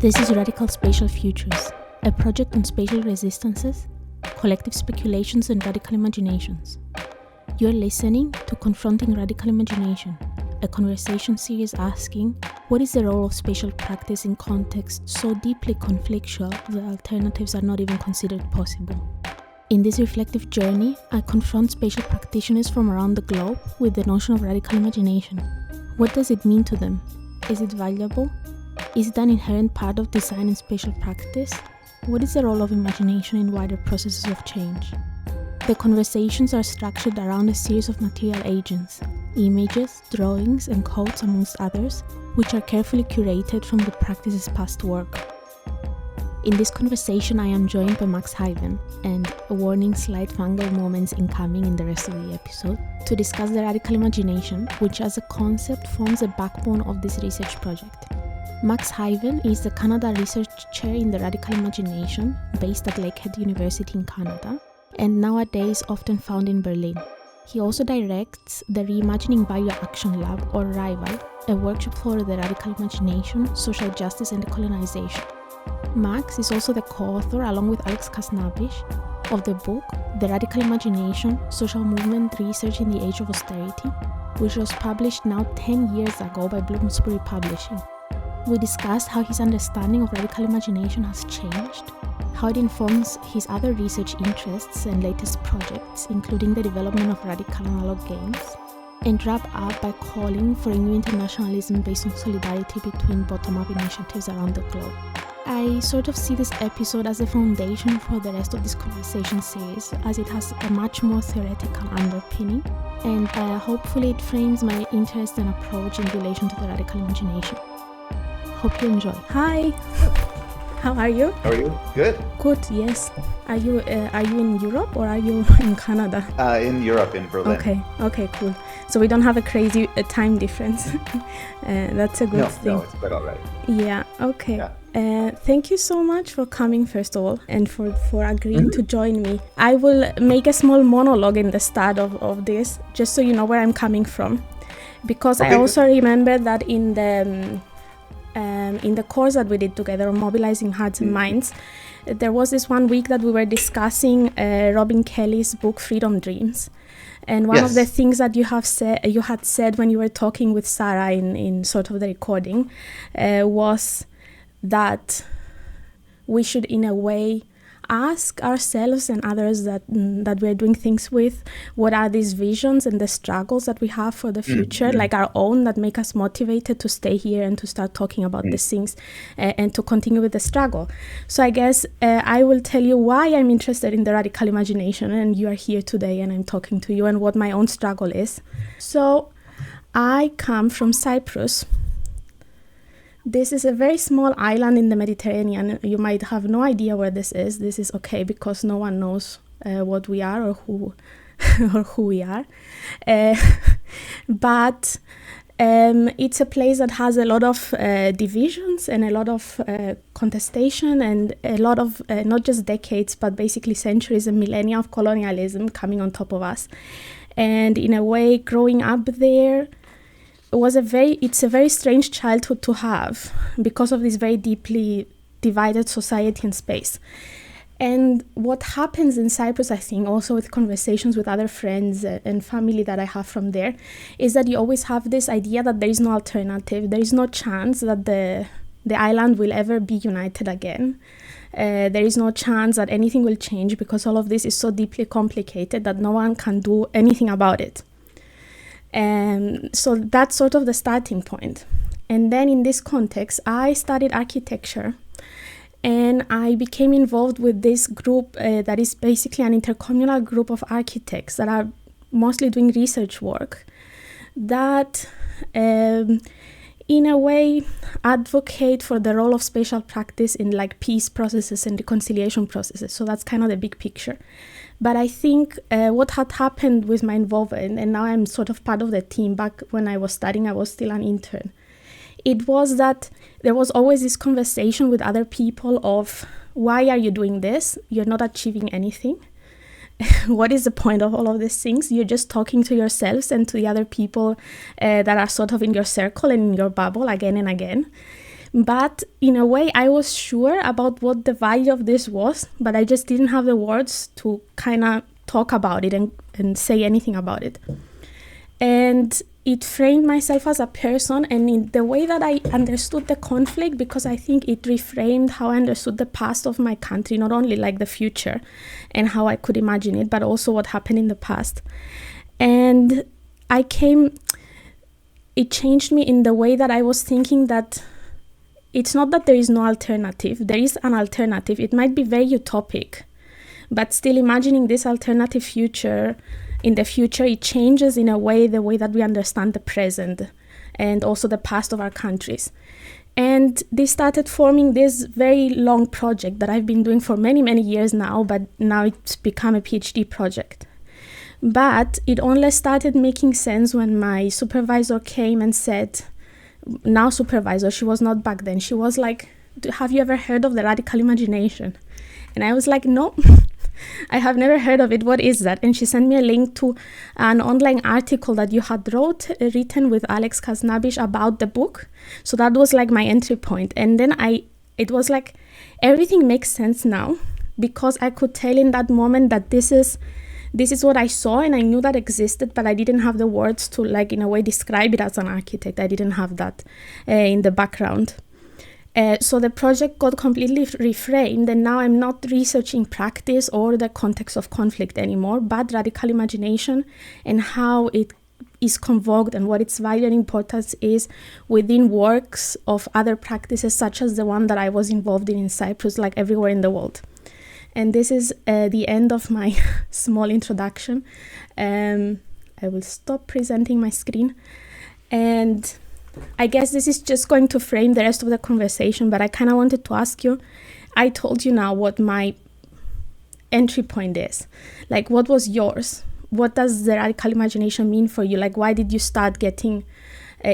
This is Radical Spatial Futures, a project on spatial resistances, collective speculations and radical imaginations. You're listening to Confronting Radical Imagination, a conversation series asking what is the role of spatial practice in contexts so deeply conflictual that alternatives are not even considered possible. In this reflective journey, I confront spatial practitioners from around the globe with the notion of radical imagination. What does it mean to them? Is it valuable? Is it an inherent part of design and spatial practice? What is the role of imagination in wider processes of change? The conversations are structured around a series of material agents, images, drawings, and quotes amongst others, which are carefully curated from the practice's past work. In this conversation, I am joined by Max Hyven, and a warning slight fungal moments incoming in the rest of the episode, to discuss the radical imagination, which as a concept forms the backbone of this research project. Max Hyven is the Canada Research Chair in the Radical Imagination, based at Lakehead University in Canada, and nowadays often found in Berlin. He also directs the Reimagining Bioaction Lab, or RIVAL, a workshop for the radical imagination, social justice and decolonization. Max is also the co-author, along with Alex Kasnabish, of the book The Radical Imagination, Social Movement Research in the Age of Austerity, which was published now 10 years ago by Bloomsbury Publishing. We discussed how his understanding of radical imagination has changed, how it informs his other research interests and latest projects, including the development of radical analog games, and wrap up by calling for a new internationalism based on solidarity between bottom-up initiatives around the globe. I sort of see this episode as a foundation for the rest of this conversation series, as it has a much more theoretical underpinning, and hopefully it frames my interest and approach in relation to the radical imagination. Hope you enjoy. Hi! How are you? How are you? Good. Good, yes. Are you in Europe or are you in Canada? In Europe, in Berlin. Okay, cool. So we don't have a crazy time difference. That's a good thing. No, it's quite all right. Yeah, okay. Yeah. Thank you so much for coming, first of all, and for agreeing to join me. I will make a small monologue in the start of this, just so you know where I'm coming from. Because I also remember that in the course that we did together on mobilizing hearts and minds, there was this one week that we were discussing Robin Kelley's book Freedom Dreams, and one of the things that you had said when you were talking with Sarah in sort of the recording was that we should in a way ask ourselves and others that we're doing things with, what are these visions and the struggles that we have for the future, like our own, that make us motivated to stay here and to start talking about these things and to continue with the struggle. So I guess I will tell you why I'm interested in the radical imagination, and you are here today and I'm talking to you, and what my own struggle is. So I come from Cyprus. This is a very small island in the Mediterranean. You might have no idea where this is. This is okay because no one knows what we are or who we are. But it's a place that has a lot of divisions and a lot of contestation and a lot of not just decades but basically centuries and millennia of colonialism coming on top of us. And in a way, growing up there, it's a very strange childhood to have because of this very deeply divided society and space. And what happens in Cyprus, I think, also with conversations with other friends and family that I have from there, is that you always have this idea that there is no alternative, there is no chance that the island will ever be united again. There is no chance that anything will change because all of this is so deeply complicated that no one can do anything about it. So that's sort of the starting point. And then in this context, I studied architecture, and I became involved with this group that is basically an intercommunal group of architects that are mostly doing research work that in a way advocate for the role of spatial practice in like peace processes and reconciliation processes. So that's kind of the big picture. But I think what had happened with my involvement, and now I'm sort of part of the team, back when I was studying, I was still an intern, it was that there was always this conversation with other people of, why are you doing this? You're not achieving anything. What is the point of all of these things? You're just talking to yourselves and to the other people that are sort of in your circle and in your bubble again and again. But in a way, I was sure about what the value of this was, but I just didn't have the words to kind of talk about it and say anything about it. And it framed myself as a person, and in the way that I understood the conflict, because I think it reframed how I understood the past of my country, not only like the future and how I could imagine it, but also what happened in the past. And it changed me in the way that I was thinking that it's not that there is no alternative. There is an alternative. It might be very utopic, but still imagining this alternative future, in the future, it changes in a way the way that we understand the present and also the past of our countries. And this started forming this very long project that I've been doing for many, many years now, but now it's become a PhD project. But it only started making sense when my supervisor came and said, now supervisor, she was not back then, she was like, have you ever heard of the radical imagination? And I was like, no, I have never heard of it. What is that? And she sent me a link to an online article that you had written with Alex Kaznabish about the book. So that was like my entry point. And then it was like, everything makes sense now, because I could tell in that moment that this is what I saw, and I knew that existed, but I didn't have the words to, like, in a way, describe it as an architect. I didn't have that in the background. So the project got completely reframed, and now I'm not researching practice or the context of conflict anymore, but radical imagination and how it is convoked and what its value and importance is within works of other practices, such as the one that I was involved in Cyprus, like everywhere in the world. And this is the end of my small introduction. I will stop presenting my screen. And I guess this is just going to frame the rest of the conversation, but I kind of wanted to ask you, I told you now what my entry point is. Like, what was yours? What does the radical imagination mean for you? Like, why did you start getting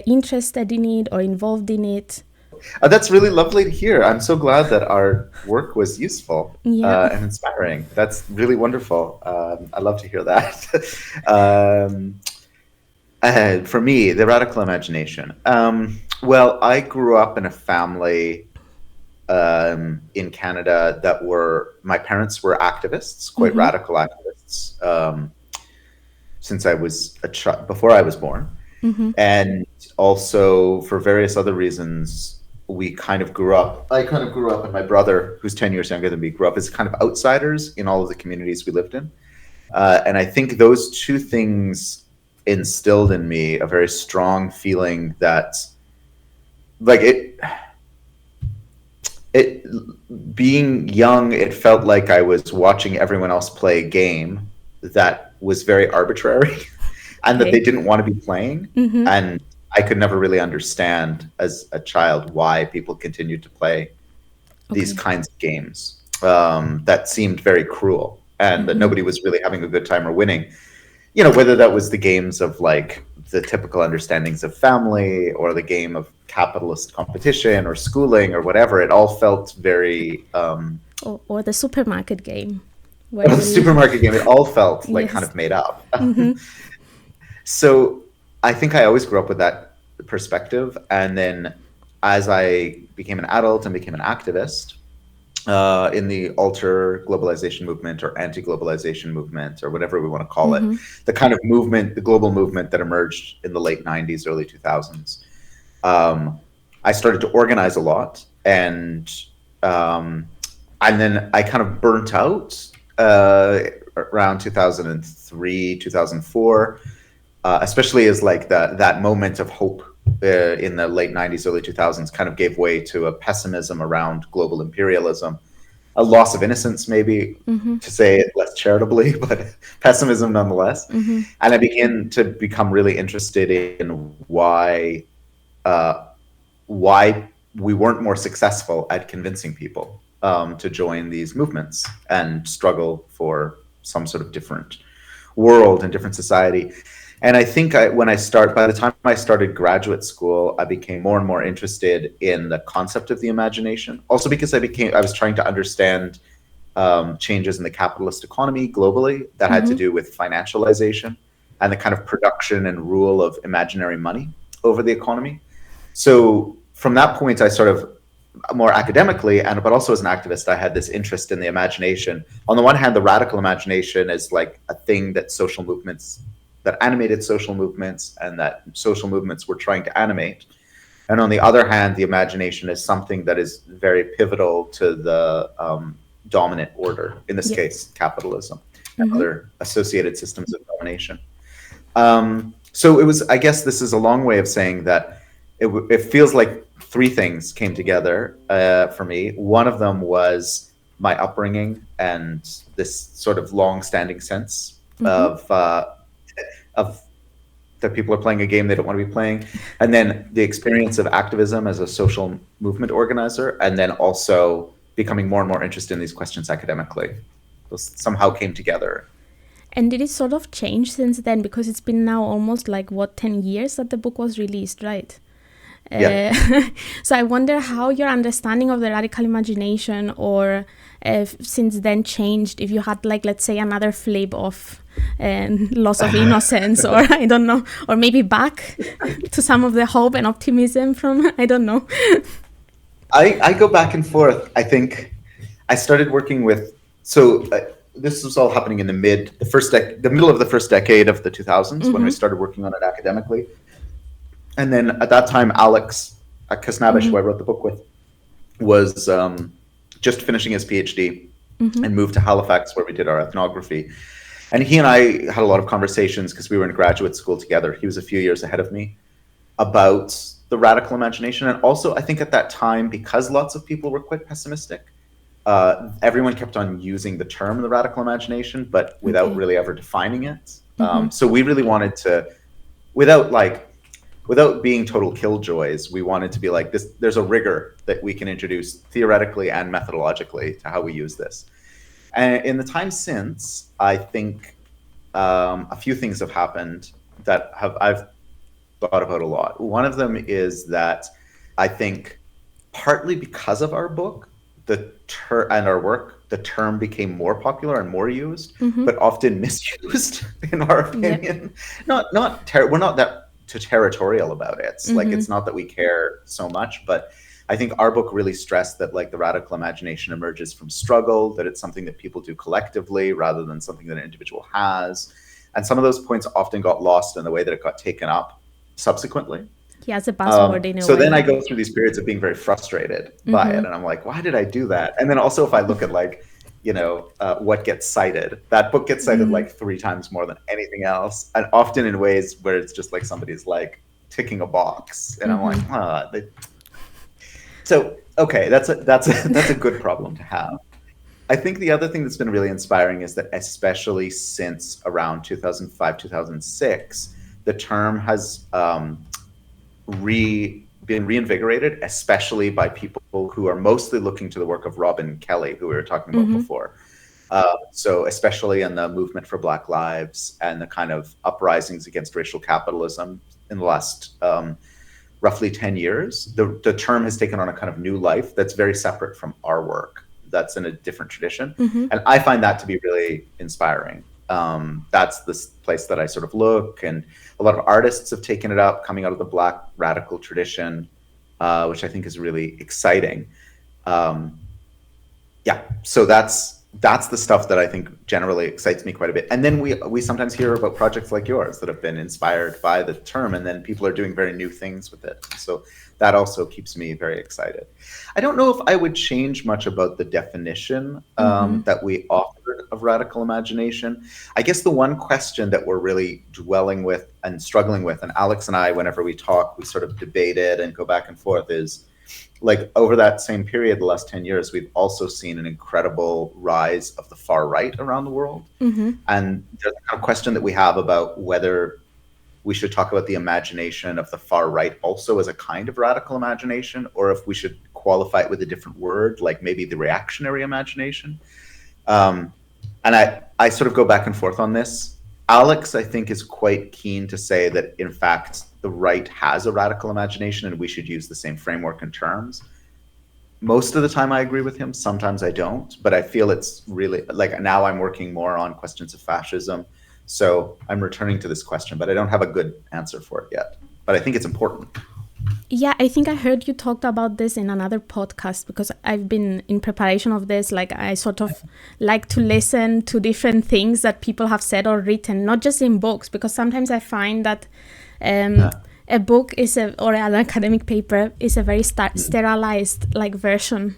interested in it or involved in it? That's really lovely to hear. I'm so glad that our work was useful and inspiring. That's really wonderful. I love to hear that. For me, the radical imagination. Well, I grew up in a family in Canada that my parents were activists, quite radical activists, since I was before I was born. And also for various other reasons, I kind of grew up, and my brother, who's 10 years younger than me, grew up as kind of outsiders in all of the communities we lived in. And I think those two things instilled in me a very strong feeling that, like, it being young, it felt like I was watching everyone else play a game that was very arbitrary and that they didn't want to be playing. And I could never really understand as a child why people continued to play these kinds of games that seemed very cruel, and that nobody was really having a good time or winning. You know, whether that was the games of, like, the typical understandings of family, or the game of capitalist competition or schooling or whatever, it all felt very... or the supermarket game. The supermarket game, it all felt like kind of made up. So I think I always grew up with that perspective. And then as I became an adult and became an activist in the alter globalization movement or anti-globalization movement, or whatever we want to call it, the kind of movement, the global movement that emerged in the late 90s, early 2000s, I started to organize a lot. And then I kind of burnt out around 2003, 2004. Especially as, like, that moment of hope in the late 90s, early 2000s kind of gave way to a pessimism around global imperialism, a loss of innocence, maybe, to say it less charitably, but pessimism nonetheless. And I began to become really interested in why we weren't more successful at convincing people to join these movements and struggle for some sort of different world and different society. And I think by the time I started graduate school, I became more and more interested in the concept of the imagination. Also because I was trying to understand changes in the capitalist economy globally that had to do with financialization and the kind of production and rule of imaginary money over the economy. So from that point, I sort of more academically, and but also as an activist, I had this interest in the imagination. On the one hand, the radical imagination is like a thing that social movements, that animated social movements, and that social movements were trying to animate. And on the other hand, the imagination is something that is very pivotal to the dominant order, in this case, capitalism and other associated systems of domination. So it was, I guess this is a long way of saying that it feels like three things came together for me. One of them was my upbringing and this sort of long-standing sense of that people are playing a game they don't want to be playing, and then the experience of activism as a social movement organizer, and then also becoming more and more interested in these questions academically. Those somehow came together. And did it sort of change since then? Because it's been now almost like, 10 years that the book was released, right? Yeah. So I wonder how your understanding of the radical imagination or since then changed, if you had like, let's say, another flip of loss of innocence or I don't know, or maybe back to some of the hope and optimism from, I don't know. I go back and forth. I think I started working with, this was all happening in the middle of the first decade of the 2000s when we started working on it academically. And then at that time, Alex Kasnabish, who I wrote the book with, was just finishing his PhD and moved to Halifax, where we did our ethnography. And he and I had a lot of conversations because we were in graduate school together. He was a few years ahead of me, about the radical imagination. And also, I think at that time, because lots of people were quite pessimistic, everyone kept on using the term the radical imagination, but without really ever defining it. So we really wanted to, without being total killjoys, we wanted to be like this. There's a rigor that we can introduce theoretically and methodologically to how we use this. And in the time since, I think a few things have happened that I've thought about a lot. One of them is that I think partly because of our book, and our work, the term became more popular and more used, but often misused, in our opinion. We're not that too territorial about it. Like, it's not that we care so much, but I think our book really stressed that like the radical imagination emerges from struggle, that it's something that people do collectively rather than something that an individual has. And some of those points often got lost in the way that it got taken up subsequently. Yeah, it's a buzzword in a way. So then I go through these periods of being very frustrated by it. And I'm like, why did I do that? And then also if I look at like, what gets cited, that book gets cited like 3 times more than anything else. And often in ways where it's just like somebody's like ticking a box. And I'm like, So, okay, that's a good problem to have. I think the other thing that's been really inspiring is that especially since around 2005, 2006, the term has been reinvigorated, especially by people who are mostly looking to the work of Robin Kelley, who we were talking about before. So especially in the movement for Black Lives and the kind of uprisings against racial capitalism in the last roughly 10 years, the term has taken on a kind of new life that's very separate from our work. That's in a different tradition. And I find that to be really inspiring. That's the place that I sort of look, and a lot of artists have taken it up, coming out of the Black radical tradition, which I think is really exciting. So that's the stuff that I think generally excites me quite a bit. And then we sometimes hear about projects like yours that have been inspired by the term, and then people are doing very new things with it. So that also keeps me very excited. I don't know if I would change much about the definition that we offered of radical imagination. I guess the one question that we're really dwelling with and struggling with, and Alex and I, whenever we talk, we sort of debate it and go back and forth, is like over that same period, the last 10 years, we've also seen an incredible rise of the far right around the world. And there's a kind of question that we have about whether we should talk about the imagination of the far right also as a kind of radical imagination, or if we should qualify it with a different word, like maybe the reactionary imagination. And I sort of go back and forth on this. Alex, I think, is quite keen to say that, in fact, the right has a radical imagination and we should use the same framework and terms. Most of the time I agree with him, sometimes I don't, but I feel it's really, like, now I'm working more on questions of fascism. So I'm returning to this question, but I don't have a good answer for it yet. But I think it's important. Yeah, I think I heard you talked about this in another podcast, because I've been in preparation of this. Like, I sort of like to listen to different things that people have said or written, not just in books, because sometimes I find that a book or an academic paper is a very sterilized like version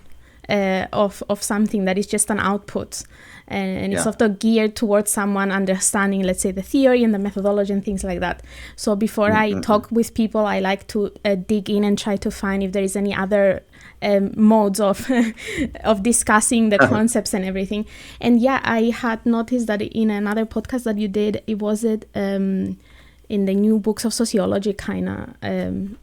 of something that is just an output. And it's sort of geared towards someone understanding, let's say, the theory and the methodology and things like that. So before I talk with people, I like to dig in and try to find if there is any other modes of of discussing the concepts and everything. And yeah, I had noticed that in another podcast that you did, it was in the new books of sociology kind of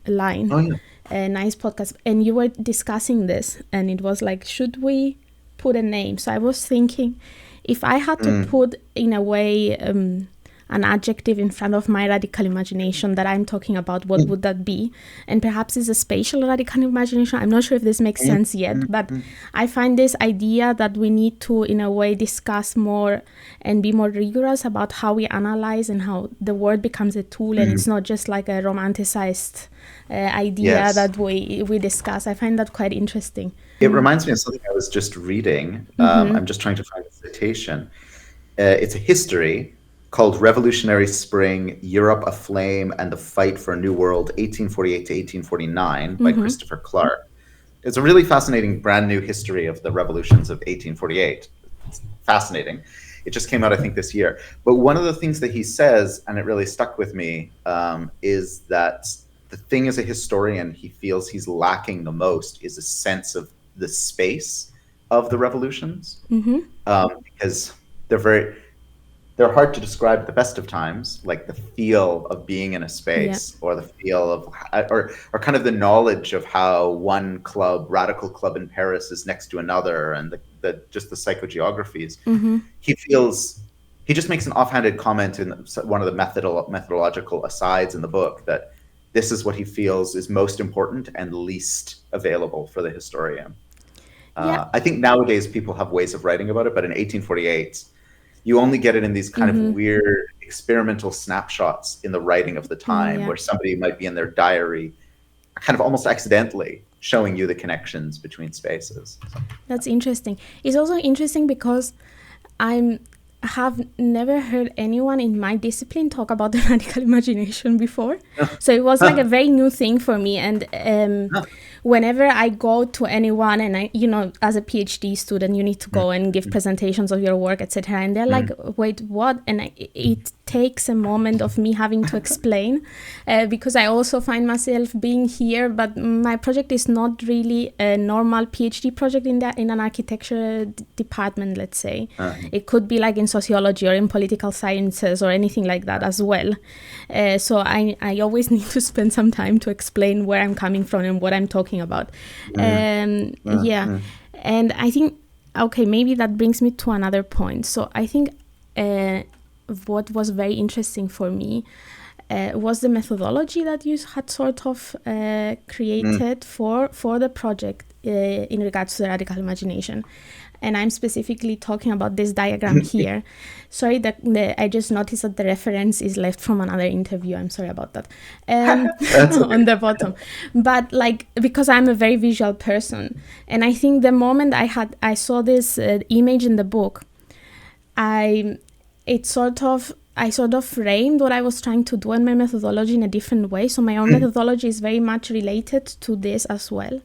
line. Oh, yeah. A nice podcast. And you were discussing this, and it was like, should we put a name? So I was thinking, if I had to put in a way an adjective in front of my radical imagination that I'm talking about, what would that be? And perhaps it's a spatial radical imagination. I'm not sure if this makes sense yet, but I find this idea that we need to, in a way, discuss more and be more rigorous about how we analyze and how the word becomes a tool, and it's not just like a romanticized idea that we discuss. I find that quite interesting. It reminds me of something I was just reading. I'm just trying to find a citation. It's a history called Revolutionary Spring, Europe Aflame and the Fight for a New World, 1848 to 1849 by Christopher Clark. It's a really fascinating brand new history of the revolutions of 1848. It's fascinating. It just came out, I think, this year. But one of the things that he says, and it really stuck with me, is that the thing as a historian he feels he's lacking the most is a sense of the space of the revolutions, because they're hard to describe at the best of times, like the feel of being in a space, or the feel of, or kind of the knowledge of how one radical club in Paris is next to another, and just the psychogeographies. He just makes an offhanded comment in one of the methodological asides in the book that this is what he feels is most important and least available for the historian. I think nowadays people have ways of writing about it, but in 1848, you only get it in these kind of weird experimental snapshots in the writing of the time, where somebody might be in their diary, kind of almost accidentally showing you the connections between spaces. That's interesting. It's also interesting because I have never heard anyone in my discipline talk about the radical imagination before. So it was like a very new thing for me. And whenever I go to anyone, and I, as a PhD student, you need to go and give presentations of your work, etc. And they're like, wait, what? And it takes a moment of me having to explain, because I also find myself being here, but my project is not really a normal PhD project in an architecture department, let's say. It could be like in sociology or in political sciences or anything like that as well. So I always need to spend some time to explain where I'm coming from and what I'm talking about. And I think, okay, maybe that brings me to another point. So I think what was very interesting for me was the methodology that you had sort of created for the project in regards to the radical imagination. And I'm specifically talking about this diagram here. Sorry, I just noticed that the reference is left from another interview. I'm sorry about that. On the bottom. But because I'm a very visual person, and I think the moment I saw this image in the book, I sort of framed what I was trying to do in my methodology in a different way. So my own methodology is very much related to this as well.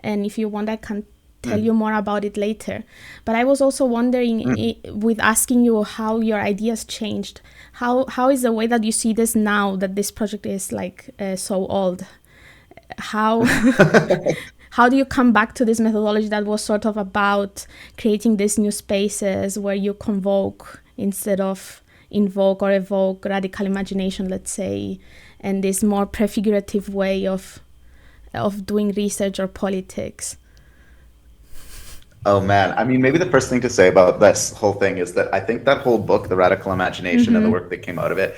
And if you want, I can tell you more about it later. But I was also wondering, with asking you how your ideas changed, how is the way that you see this now that this project is so old? How do you come back to this methodology that was sort of about creating these new spaces where you convoke instead of invoke or evoke radical imagination, let's say, and this more prefigurative way of doing research or politics? Oh man, I mean, maybe the first thing to say about this whole thing is that I think that whole book, The Radical Imagination, and the work that came out of it,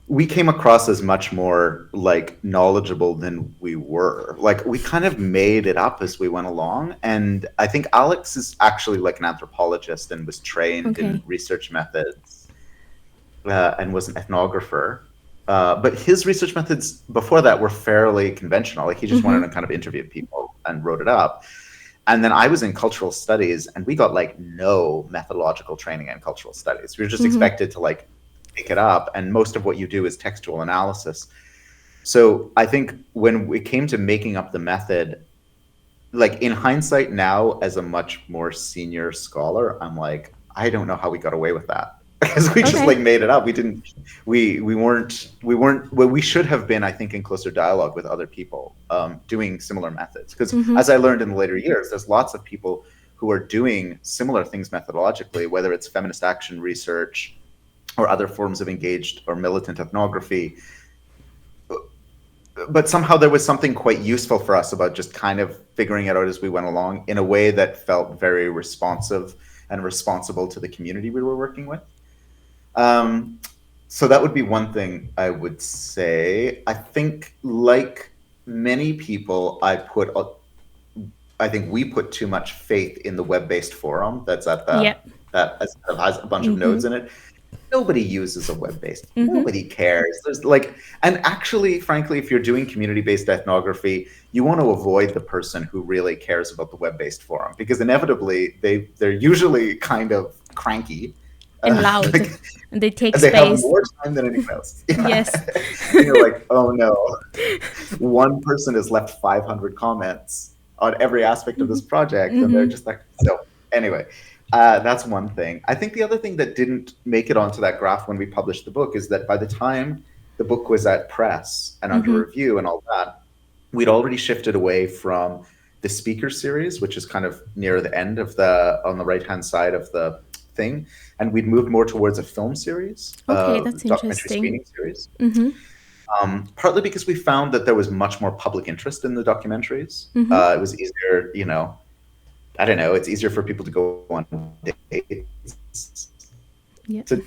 we came across as much more knowledgeable than we were. We kind of made it up as we went along. And I think Alex is actually an anthropologist and was trained in research methods, and was an ethnographer. But his research methods before that were fairly conventional. Like he just wanted to kind of interview people and wrote it up. And then I was in cultural studies, and we got like no methodological training in cultural studies. We were just expected to like pick it up, and most of what you do is textual analysis. So I think when we came to making up the method, like in hindsight now, as a much more senior scholar, I'm like, I don't know how we got away with that. Because we just like made it up. We weren't well, we should have been, I think, in closer dialogue with other people doing similar methods. Because as I learned in the later years, there's lots of people who are doing similar things methodologically, whether it's feminist action research or other forms of engaged or militant ethnography. But somehow there was something quite useful for us about just kind of figuring it out as we went along in a way that felt very responsive and responsible to the community we were working with. So that would be one thing I would say. I think, like many people, I think we put too much faith in the web-based forum that's at the that has a bunch of nodes in it. Nobody uses a web-based. Nobody cares. There's like, and actually, frankly, if you're doing community-based ethnography, you want to avoid the person who really cares about the web-based forum, because inevitably they're usually kind of cranky and loud, and they take space. They have more time than anyone else. Yeah. Yes. And you're like, oh no, one person has left 500 comments on every aspect of this project, and they're just like, so anyway. That's one thing. I think the other thing that didn't make it onto that graph when we published the book is that by the time the book was at press and under review and all that, we'd already shifted away from the speaker series, which is kind of near the end of on the right-hand side of the thing, and we'd moved more towards a film series. Okay, that's documentary interesting. Screening series. Partly because we found that there was much more public interest in the documentaries. It was easier, I don't know, it's easier for people to go on dates to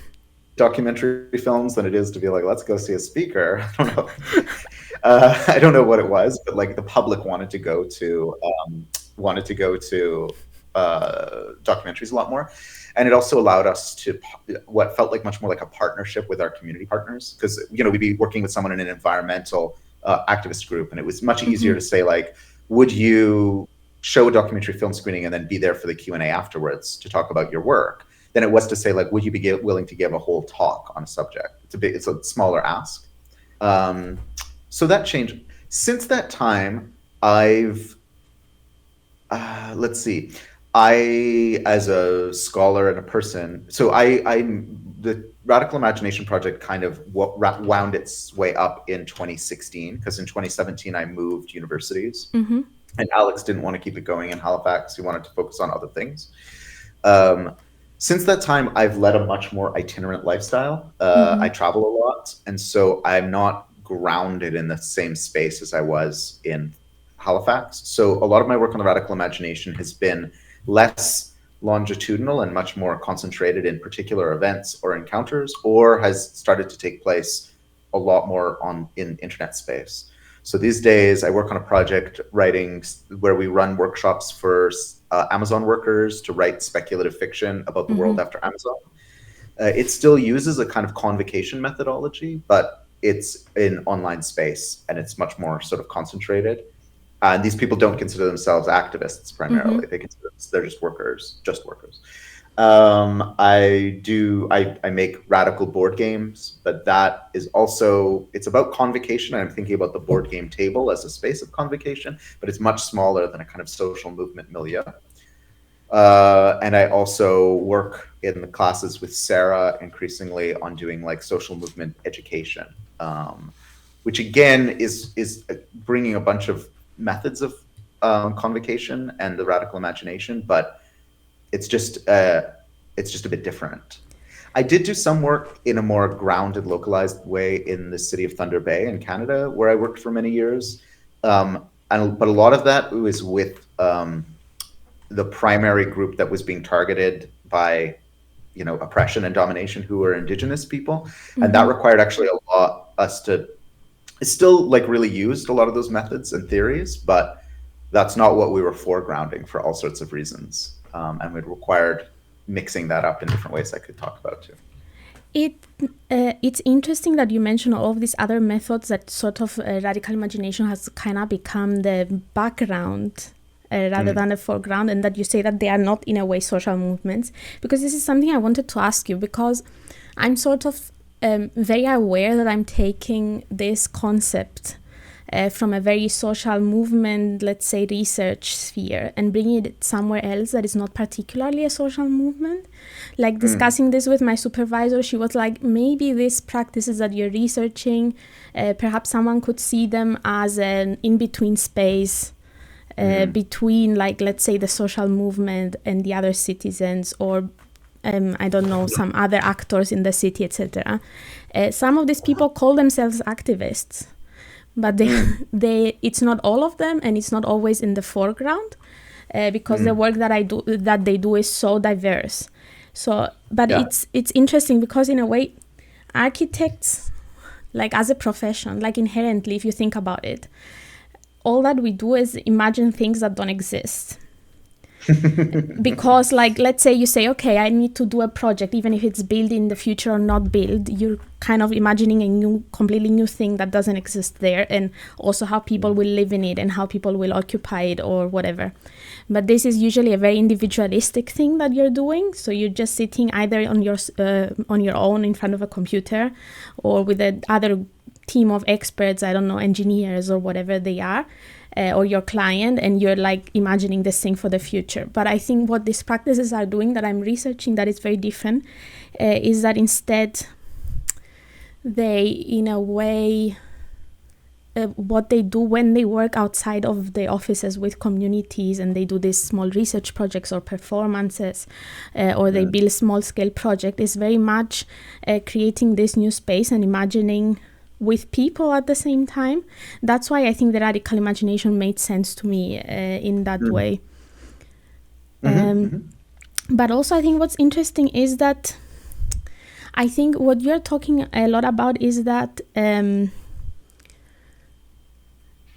documentary films than it is to be like, let's go see a speaker. I don't know. I don't know what it was, but like the public wanted to go to documentaries a lot more. And it also allowed us to what felt like much more like a partnership with our community partners, because we'd be working with someone in an environmental activist group, and it was much easier to say like, would you show a documentary film screening and then be there for the Q&A afterwards to talk about your work, than it was to say like, would you be willing to give a whole talk on a subject? It's a smaller ask. So that changed. Since that time, I've let's see. I, as a scholar and a person, so the Radical Imagination Project kind of wound its way up in 2016, because in 2017 I moved universities, and Alex didn't want to keep it going in Halifax. He wanted to focus on other things. Since that time, I've led a much more itinerant lifestyle. I travel a lot, and so I'm not grounded in the same space as I was in Halifax. So a lot of my work on the Radical Imagination has been less longitudinal and much more concentrated in particular events or encounters, or has started to take place a lot more in internet space. So these days I work on a project where we run workshops for Amazon workers to write speculative fiction about the world after Amazon. It still uses a kind of convocation methodology, but it's in online space and it's much more sort of concentrated. And these people don't consider themselves activists primarily. They consider they're just workers. I make radical board games, but that is also, it's about convocation. I'm thinking about the board game table as a space of convocation, but it's much smaller than a kind of social movement milieu. And I also work in the classes with Sarah increasingly on doing like social movement education, which again is bringing a bunch of methods of convocation and the radical imagination, but it's just a bit different. I did do some work in a more grounded, localized way in the city of Thunder Bay in Canada, where I worked for many years. But a lot of that was with the primary group that was being targeted by, oppression and domination, who were Indigenous people, and that required actually it's still like really used a lot of those methods and theories, but that's not what we were foregrounding for all sorts of reasons, and it required mixing that up in different ways I could talk about too. It's interesting that you mention all of these other methods that sort of radical imagination has kind of become the background rather than the foreground, and that you say that they are not in a way social movements, because this is something I wanted to ask you, because I'm sort of very aware that I'm taking this concept from a very social movement, let's say research sphere, and bringing it somewhere else that is not particularly a social movement. Like discussing this with my supervisor, she was like, maybe these practices that you're researching, perhaps someone could see them as an in-between space between, like, let's say the social movement and the other citizens, or I don't know, some other actors in the city, etc. Some of these people call themselves activists, but it's not all of them, and it's not always in the foreground, because the work that they do is so diverse. So, but it's interesting because in a way, architects, like as a profession, like inherently, if you think about it, all that we do is imagine things that don't exist. Because, like, let's say you say, okay, I need to do a project, even if it's built in the future or not built, you're kind of imagining a completely new thing that doesn't exist there, and also how people will live in it and how people will occupy it or whatever. But this is usually a very individualistic thing that you're doing. So you're just sitting either on your own in front of a computer, or with other team of experts, I don't know, engineers or whatever they are, or your client, and you're like imagining this thing for the future. But I think what these practices are doing that I'm researching that is very different is that instead they, in a way, what they do when they work outside of the offices with communities, and they do these small research projects or performances, or they build small scale project, is very much creating this new space and imagining with people at the same time. That's why I think the radical imagination made sense to me in that way. But also I think what's interesting is that I think what you're talking a lot about is that the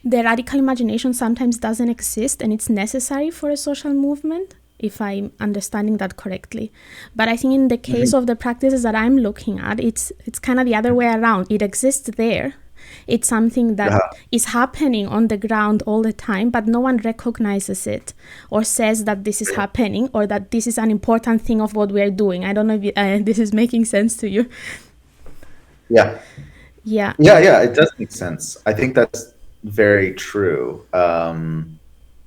radical imagination sometimes doesn't exist, and it's necessary for a social movement, if I'm understanding that correctly. But I think in the case of the practices that I'm looking at, it's kind of the other way around. It exists there. It's something that is happening on the ground all the time, but no one recognizes it or says that this is happening, or that this is an important thing of what we're doing. I don't know if this is making sense to you. Yeah, it does make sense. I think that's very true.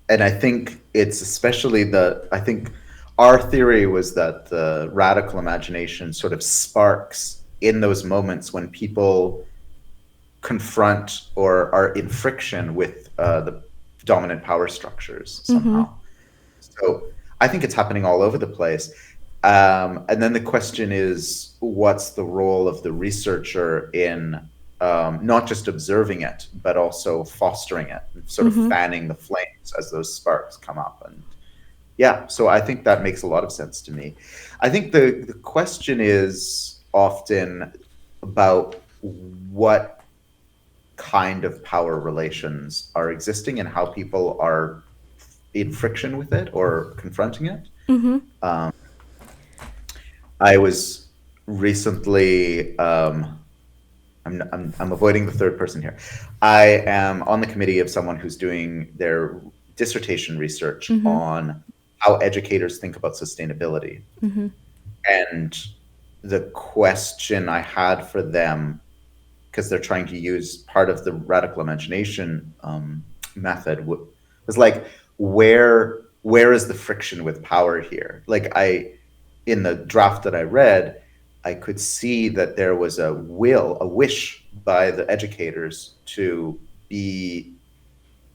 And I think it's especially I think our theory was that the radical imagination sort of sparks in those moments when people confront or are in friction with the dominant power structures somehow. So I think it's happening all over the place. And then the question is, what's the role of the researcher in not just observing it, but also fostering it, sort of fanning the flames as those sparks come up? And so I think that makes a lot of sense to me. I think the question is often about what kind of power relations are existing and how people are in friction with it or confronting it. I was recently I'm avoiding the third person here. I am on the committee of someone who's doing their dissertation research on how educators think about sustainability. And the question I had for them, because they're trying to use part of the radical imagination method, was like, where is the friction with power here? Like, in the draft that I read, I could see that there was a wish by the educators to be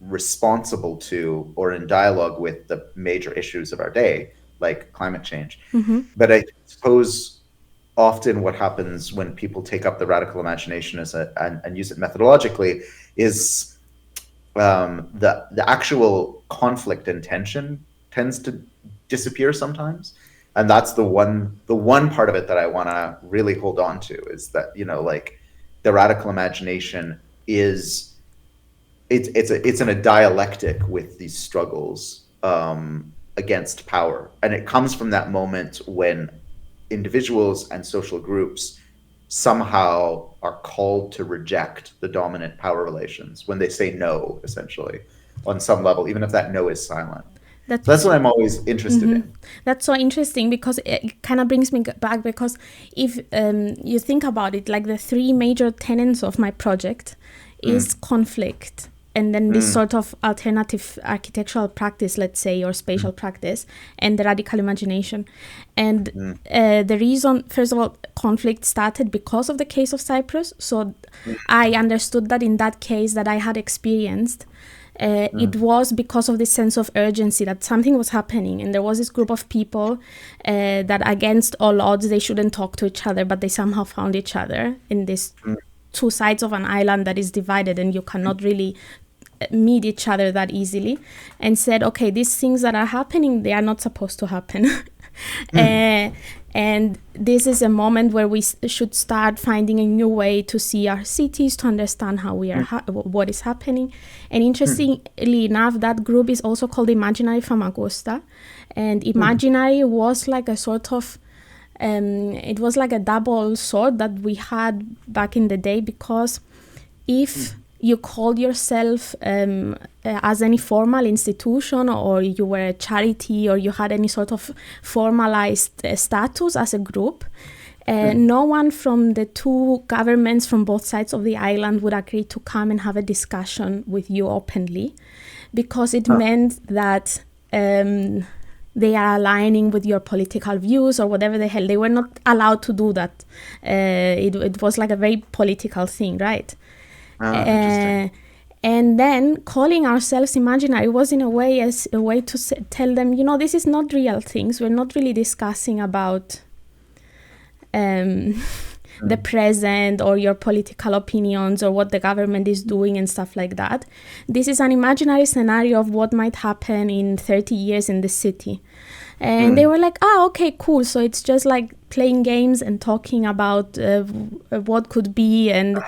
responsible to or in dialogue with the major issues of our day, like climate change. But I suppose often what happens when people take up the radical imagination and use it methodologically is the actual conflict and tension tends to disappear sometimes. And that's the one part of it that I want to really hold on to, is that, like, the radical imagination is it's in a dialectic with these struggles against power, and it comes from that moment when individuals and social groups somehow are called to reject the dominant power relations when they say no, essentially, on some level, even if that no is silent. So that's That's what I'm always interested in. That's so interesting because it kind of brings me back, because if you think about it, like the three major tenets of my project is conflict, and then this sort of alternative architectural practice, let's say, or spatial practice, and the radical imagination. And the reason, first of all, conflict started because of the case of Cyprus. So I understood that in that case that I had experienced, it was because of this sense of urgency that something was happening, and there was this group of people that against all odds they shouldn't talk to each other, but they somehow found each other in this two sides of an island that is divided, and you cannot really meet each other that easily, and said, okay, these things that are happening, they are not supposed to happen. And this is a moment where we should start finding a new way to see our cities, to understand how we are, what is happening. And interestingly enough, that group is also called Imaginary Famagusta. And Imaginary was like a sort of, it was like a double sword that we had back in the day, because if you called yourself as any formal institution, or you were a charity, or you had any sort of formalized status as a group, no one from the two governments from both sides of the island would agree to come and have a discussion with you openly, because it meant that they are aligning with your political views or whatever the hell. They were not allowed to do that. It was like a very political thing, right? And then calling ourselves Imaginary was in a way as a way to tell them, you know, this is not real things. We're not really discussing about the present or your political opinions or what the government is doing and stuff like that. This is an imaginary scenario of what might happen in 30 years in the city. And they were like, okay, cool. So it's just like playing games and talking about what could be. And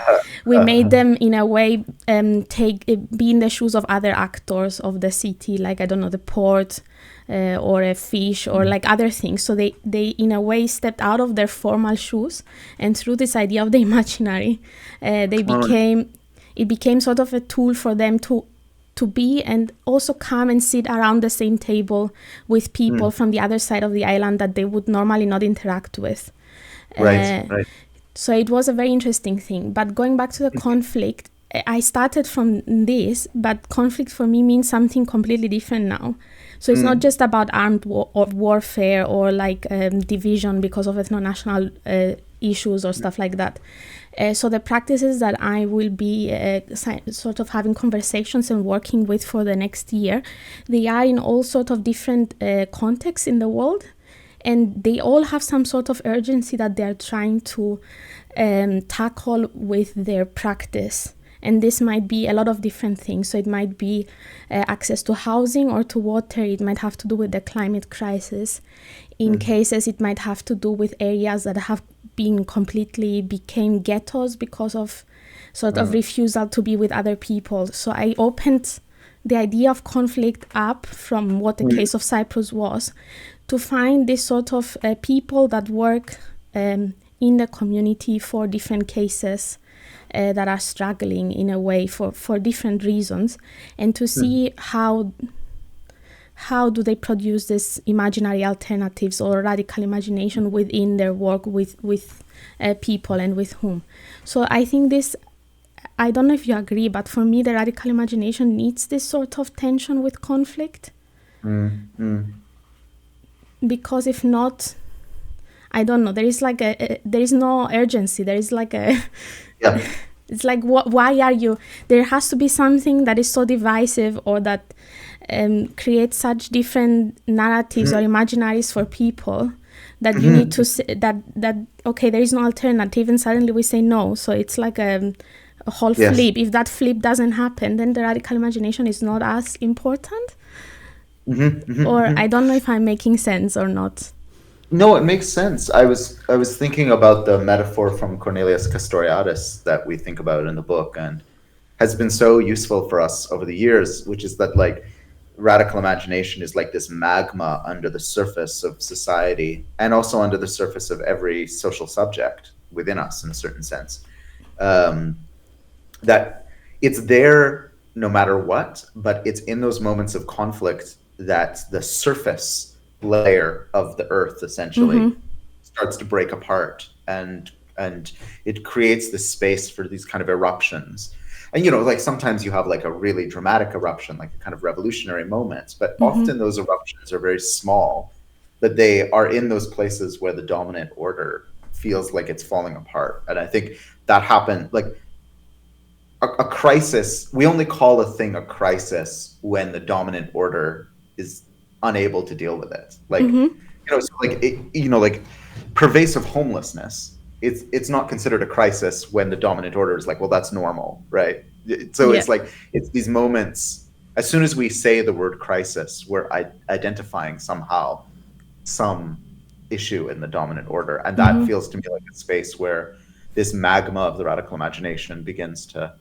we made them, in a way, be in the shoes of other actors of the city, like, I don't know, the port or a fish or like other things. So they, in a way, stepped out of their formal shoes. And through this idea of the imaginary, it became sort of a tool for them to be, and also come and sit around the same table with people from the other side of the island that they would normally not interact with. Right. So it was a very interesting thing. But going back to the conflict, I started from this, but conflict for me means something completely different now. So it's not just about armed warfare or like division because of ethno-national issues or stuff like that. So the practices that I will be sort of having conversations and working with for the next year, they are in all sort of different contexts in the world, and they all have some sort of urgency that they're trying to tackle with their practice. And this might be a lot of different things. So it might be access to housing or to water. It might have to do with the climate crisis. In cases, it might have to do with areas that have been became ghettos because of sort of refusal to be with other people. So I opened the idea of conflict up from what the case of Cyprus was, to find this sort of people that work in the community for different cases that are struggling in a way for different reasons, and to see how do they produce this imaginary alternatives or radical imagination within their work with people and with whom. So I think this, I don't know if you agree, but for me the radical imagination needs this sort of tension with conflict. Because if not, I don't know, there is like there is no urgency. There is like it's like, why are you, there has to be something that is so divisive or that creates such different narratives or imaginaries for people that you need to say that okay, there is no alternative, and suddenly we say no. So it's like a whole flip. If that flip doesn't happen, then the radical imagination is not as important. Or I don't know if I'm making sense or not. No, it makes sense. I was thinking about the metaphor from Cornelius Castoriadis that we think about in the book, and has been so useful for us over the years, which is that like radical imagination is like this magma under the surface of society, and also under the surface of every social subject. within us in a certain sense. Um, that it's there no matter what, but it's in those moments of conflict that the surface layer of the earth essentially starts to break apart, and it creates this space for these kind of eruptions. And like sometimes you have like a really dramatic eruption, like a kind of revolutionary moment, but often those eruptions are very small, but they are in those places where the dominant order feels like it's falling apart. And I think that happened, like a crisis. We only call a thing a crisis when the dominant order is unable to deal with it. Like, so like like pervasive homelessness. It's not considered a crisis when the dominant order is like, well, that's normal, right? So Yeah. it's like it's these moments. As soon as we say the word crisis, we're identifying somehow some issue in the dominant order, and that feels to me like a space where this magma of the radical imagination begins to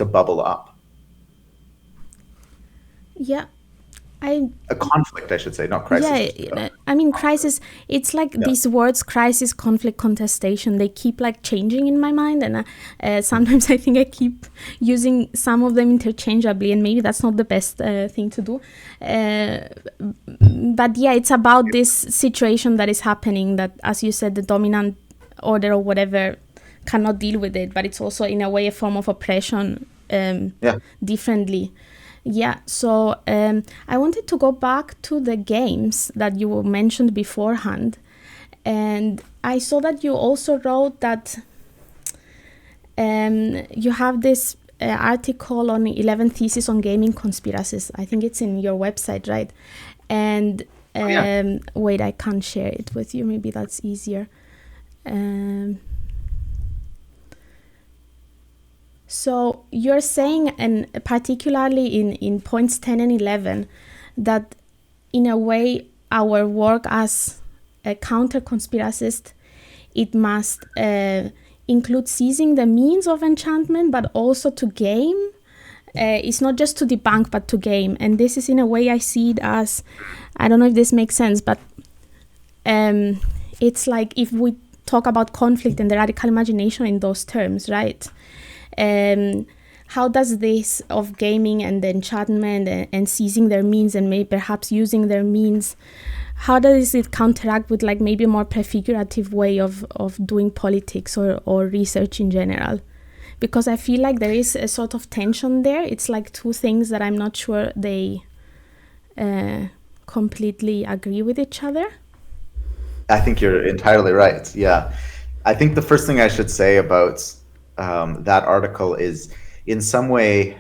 bubble up. Yeah. A conflict, I should say, not crisis. Yeah, I mean, crisis, it's like these words, crisis, conflict, contestation, they keep like changing in my mind. And sometimes I think I keep using some of them interchangeably, and maybe that's not the best thing to do. But yeah, it's about this situation that is happening that, as you said, the dominant order or whatever cannot deal with it, but it's also in a way a form of oppression differently. Yeah, so I wanted to go back to the games that you mentioned beforehand. And I saw that you also wrote that you have this article on 11 theses on gaming conspiracies. I think it's in your website, right? And wait, I can't share it with you. Maybe that's easier. So you're saying, and particularly in points 10 and 11, that in a way our work as a counter-conspiracist, it must include seizing the means of enchantment, but also to game. It's not just to debunk, but to game. And this is, in a way, I see it as, I don't know if this makes sense, but it's like if we talk about conflict and the radical imagination in those terms, right? How does this of gaming and the enchantment and seizing their means and maybe perhaps using their means, how does it counteract with like maybe a more prefigurative way of doing politics or research in general? Because I feel like there is a sort of tension there. It's like two things that I'm not sure they completely agree with each other. I think you're entirely right. Yeah. I think the first thing I should say about that article is, in some way,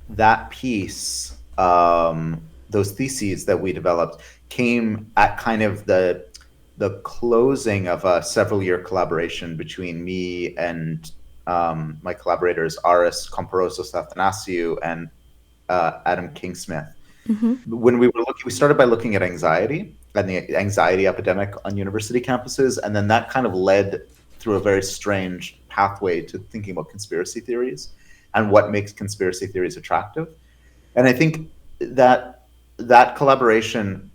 that piece, those theses that we developed, came at kind of the closing of a several-year collaboration between me and my collaborators Aris Comparosos Athanasiou and Adam Kingsmith. When we started by looking at anxiety and the anxiety epidemic on university campuses, and then that kind of led through a very strange pathway to thinking about conspiracy theories and what makes conspiracy theories attractive. And I think that collaboration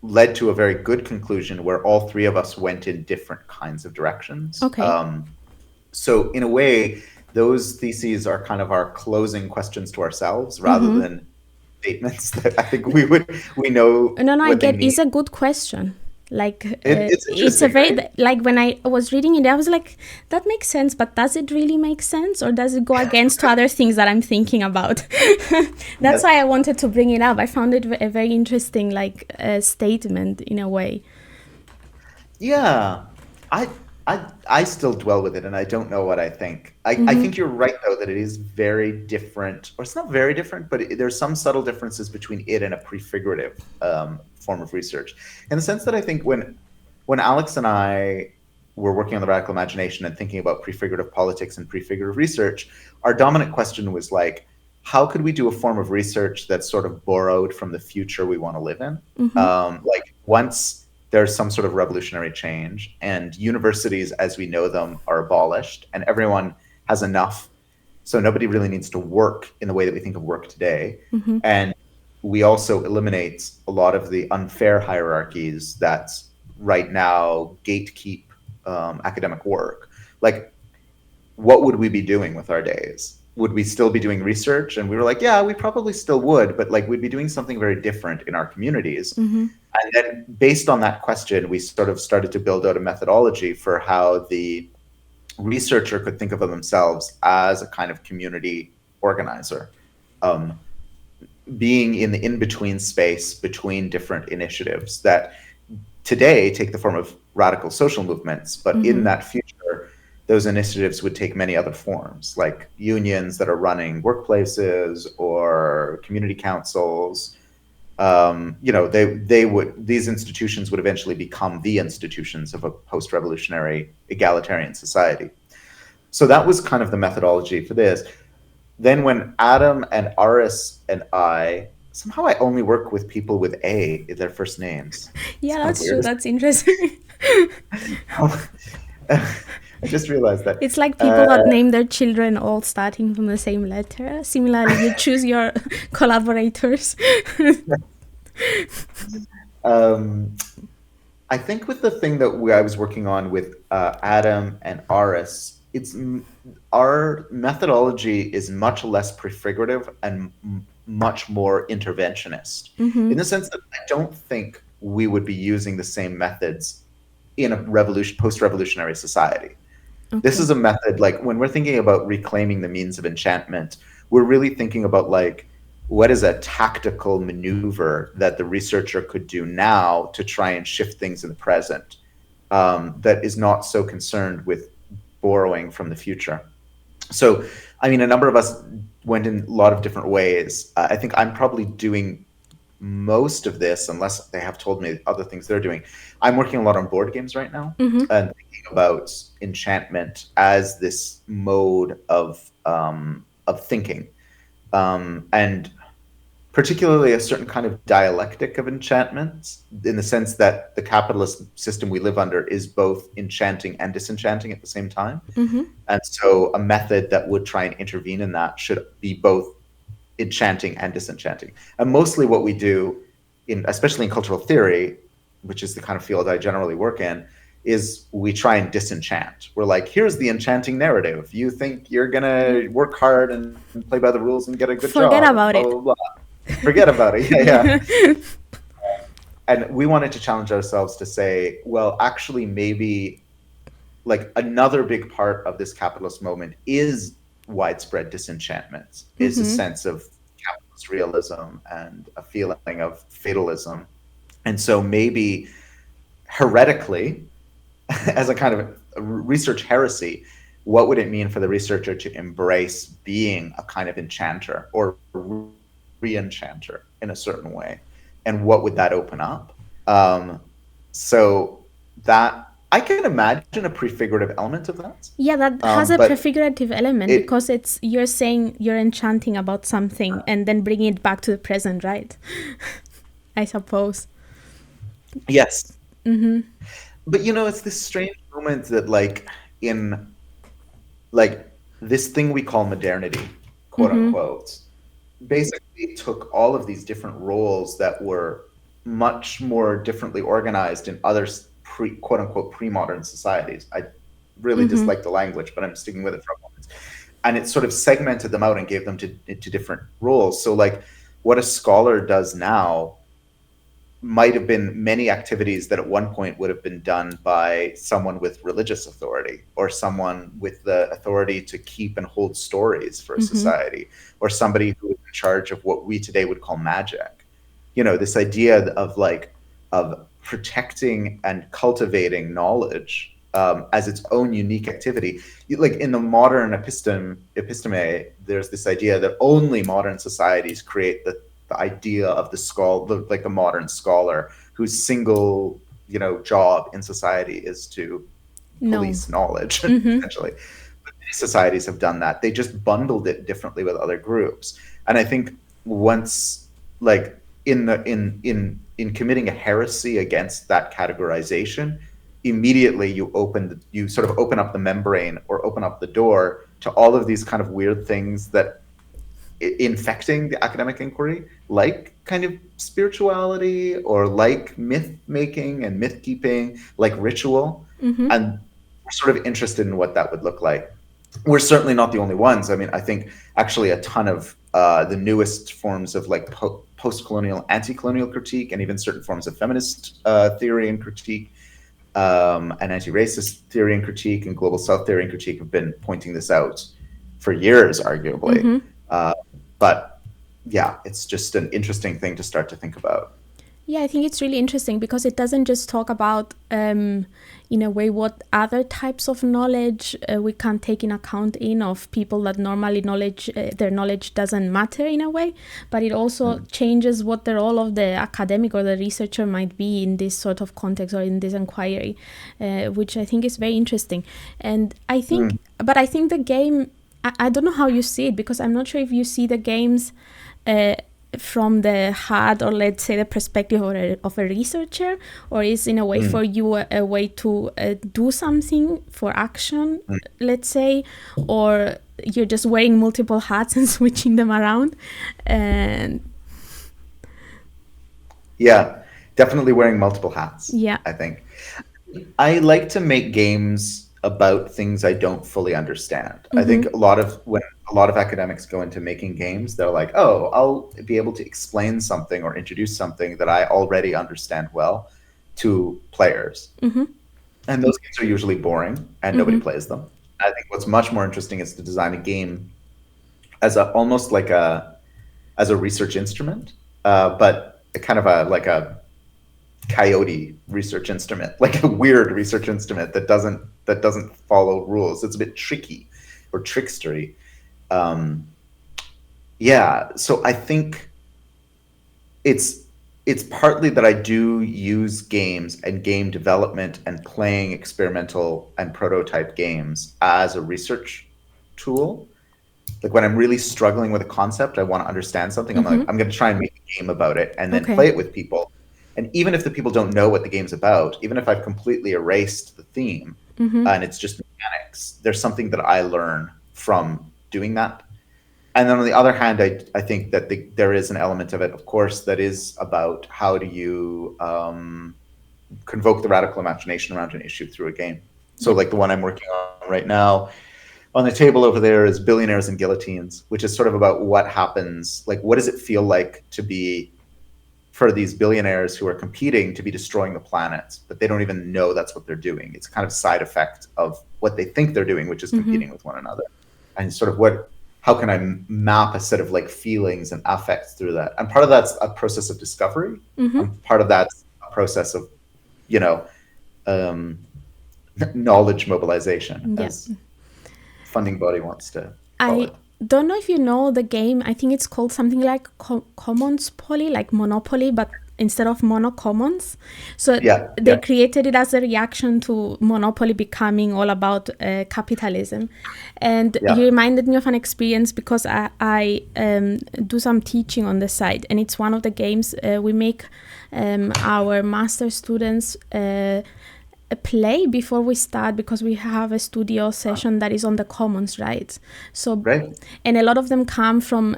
led to a very good conclusion where all three of us went in different kinds of directions. Okay. So in a way, those theses are kind of our closing questions to ourselves rather than statements that I think we know. No, I what they get. mean. It's a good question. Like it's a very right? like when I was reading it, I was like, that makes sense, but does it really make sense, or does it go against other things that I'm thinking about? That's why I wanted to bring it up. I found it a very interesting statement in a way. Yeah, I still dwell with it, and I don't know what I think. I think you're right, though, that it is very different, or it's not very different, but there's some subtle differences between it and a prefigurative form of research, in the sense that I think when Alex and I were working on the radical imagination and thinking about prefigurative politics and prefigurative research, our dominant question was like, how could we do a form of research that's sort of borrowed from the future we want to live in? Like once there's some sort of revolutionary change and universities as we know them are abolished and everyone has enough, so nobody really needs to work in the way that we think of work today. And we also eliminate a lot of the unfair hierarchies that right now gatekeep academic work. Like, what would we be doing with our days? Would we still be doing research? And we were like, yeah, we probably still would, but like we'd be doing something very different in our communities. Mm-hmm. And then based on that question, we sort of started to build out a methodology for how the researcher could think of themselves as a kind of community organizer, being in the in-between space between different initiatives that today take the form of radical social movements, but in that future, those initiatives would take many other forms, like unions that are running workplaces or community councils. These institutions would eventually become the institutions of a post-revolutionary egalitarian society. So that was kind of the methodology for this. Then when Adam and Aris and somehow I only work with people with A in their first names. Yeah, that's true. That's interesting. I just realized that. It's like people that name their children all starting from the same letter. Similarly, you choose your collaborators. I think with the thing that I was working on with Adam and Aris, our methodology is much less prefigurative and much more interventionist, in the sense that I don't think we would be using the same methods in a post-revolutionary society. Okay. This is a method, like when we're thinking about reclaiming the means of enchantment, we're really thinking about like, what is a tactical maneuver that the researcher could do now to try and shift things in the present, that is not so concerned with borrowing from the future. So, I mean, a number of us went in a lot of different ways. I think I'm probably doing most of this, unless they have told me other things they're doing. I'm working a lot on board games right now, and thinking about enchantment as this mode of thinking, and particularly a certain kind of dialectic of enchantment, in the sense that the capitalist system we live under is both enchanting and disenchanting at the same time. And so a method that would try and intervene in that should be both enchanting and disenchanting. And mostly what we do, especially in cultural theory, which is the kind of field I generally work in, is we try and disenchant. We're like, here's the enchanting narrative. You think you're going to work hard and play by the rules and get a good job. Forget about it. Blah, blah, blah. Forget about it. Yeah. And we wanted to challenge ourselves to say, well, actually, maybe like another big part of this capitalist moment is widespread disenchantment, is a sense of capitalist realism and a feeling of fatalism. And so maybe heretically, as a kind of research heresy, what would it mean for the researcher to embrace being a kind of enchanter or re-enchanter in a certain way? And what would that open up? So that I can imagine a prefigurative element of that. Yeah, that has a prefigurative element because you're saying you're enchanting about something and then bringing it back to the present, right? I suppose. Yes. But it's this strange moment that in this thing we call modernity, quote unquote, basically took all of these different roles that were much more differently organized in other quote unquote pre-modern societies. I really dislike the language, but I'm sticking with it for a moment. And it sort of segmented them out and gave them to different roles. So what a scholar does now might have been many activities that at one point would have been done by someone with religious authority, or someone with the authority to keep and hold stories for a society, or somebody who is in charge of what we today would call magic. This idea of protecting and cultivating knowledge as its own unique activity. Like in the modern episteme, there's this idea that only modern societies create the idea of the modern scholar, whose single job in society is to police knowledge, essentially. But many societies have done that. They just bundled it differently with other groups. And I think once in committing a heresy against that categorization, immediately you sort of open up the membrane or open up the door to all of these kind of weird things that infecting the academic inquiry, like kind of spirituality, or like myth making and myth keeping, like ritual. And we're sort of interested in what that would look like. We're certainly not the only ones. I mean, I think actually a ton of the newest forms of like post-colonial, anti-colonial critique, and even certain forms of feminist theory and critique, and anti-racist theory and critique, and global South theory and critique have been pointing this out for years, arguably. Mm-hmm. But yeah, it's just an interesting thing to start to think about. Yeah, I think it's really interesting because it doesn't just talk about, in a way, what other types of knowledge we can take in account of people that normally their knowledge doesn't matter in a way, but it also changes what the role of the academic or the researcher might be in this sort of context or in this inquiry, which I think is very interesting. And I think, but I think the game, I don't know how you see it, because I'm not sure if you see the games from the heart, or let's say the perspective of a researcher, or is in a way for you a way to do something for action, let's say, or you're just wearing multiple hats and switching them around. And yeah, definitely wearing multiple hats. Yeah. I think I like to make games about things I don't fully understand. I think when a lot of academics go into making games, they're like, "Oh, I'll be able to explain something or introduce something that I already understand well to players." And those games are usually boring and nobody plays them. I think what's much more interesting is to design a game as almost like as a research instrument, but kind of like a coyote research instrument, like a weird research instrument that doesn't follow rules. It's a bit tricky or trickstery. Yeah, so I think it's partly that I do use games and game development and playing experimental and prototype games as a research tool. Like when I'm really struggling with a concept, I want to understand something, I'm like, I'm going to try and make a game about it and then play it with people. And even if the people don't know what the game's about, even if I've completely erased the theme and it's just mechanics, there's something that I learn from doing that. And then on the other hand, I think that there is an element of it, of course, that is about how do you convoke the radical imagination around an issue through a game. So like the one I'm working on right now, on the table over there is Billionaires and Guillotines, which is sort of about what happens, like what does it feel like to be, for these billionaires who are competing, to be destroying the planet, but they don't even know that's what they're doing. It's kind of side effect of what they think they're doing, which is competing with one another. And sort of how can I map a set of like feelings and affects through that? And part of that's a process of discovery. And part of that's a process of, knowledge mobilization, as funding body wants to call it. Don't know if you know the game. I think it's called something like Commons Poly, like Monopoly, but instead of monocommons. So they created it as a reaction to Monopoly becoming all about capitalism. And you reminded me of an experience because I do some teaching on the side, and it's one of the games we make our master students play before we start, because we have a studio session that is on the commons, right? So and a lot of them come from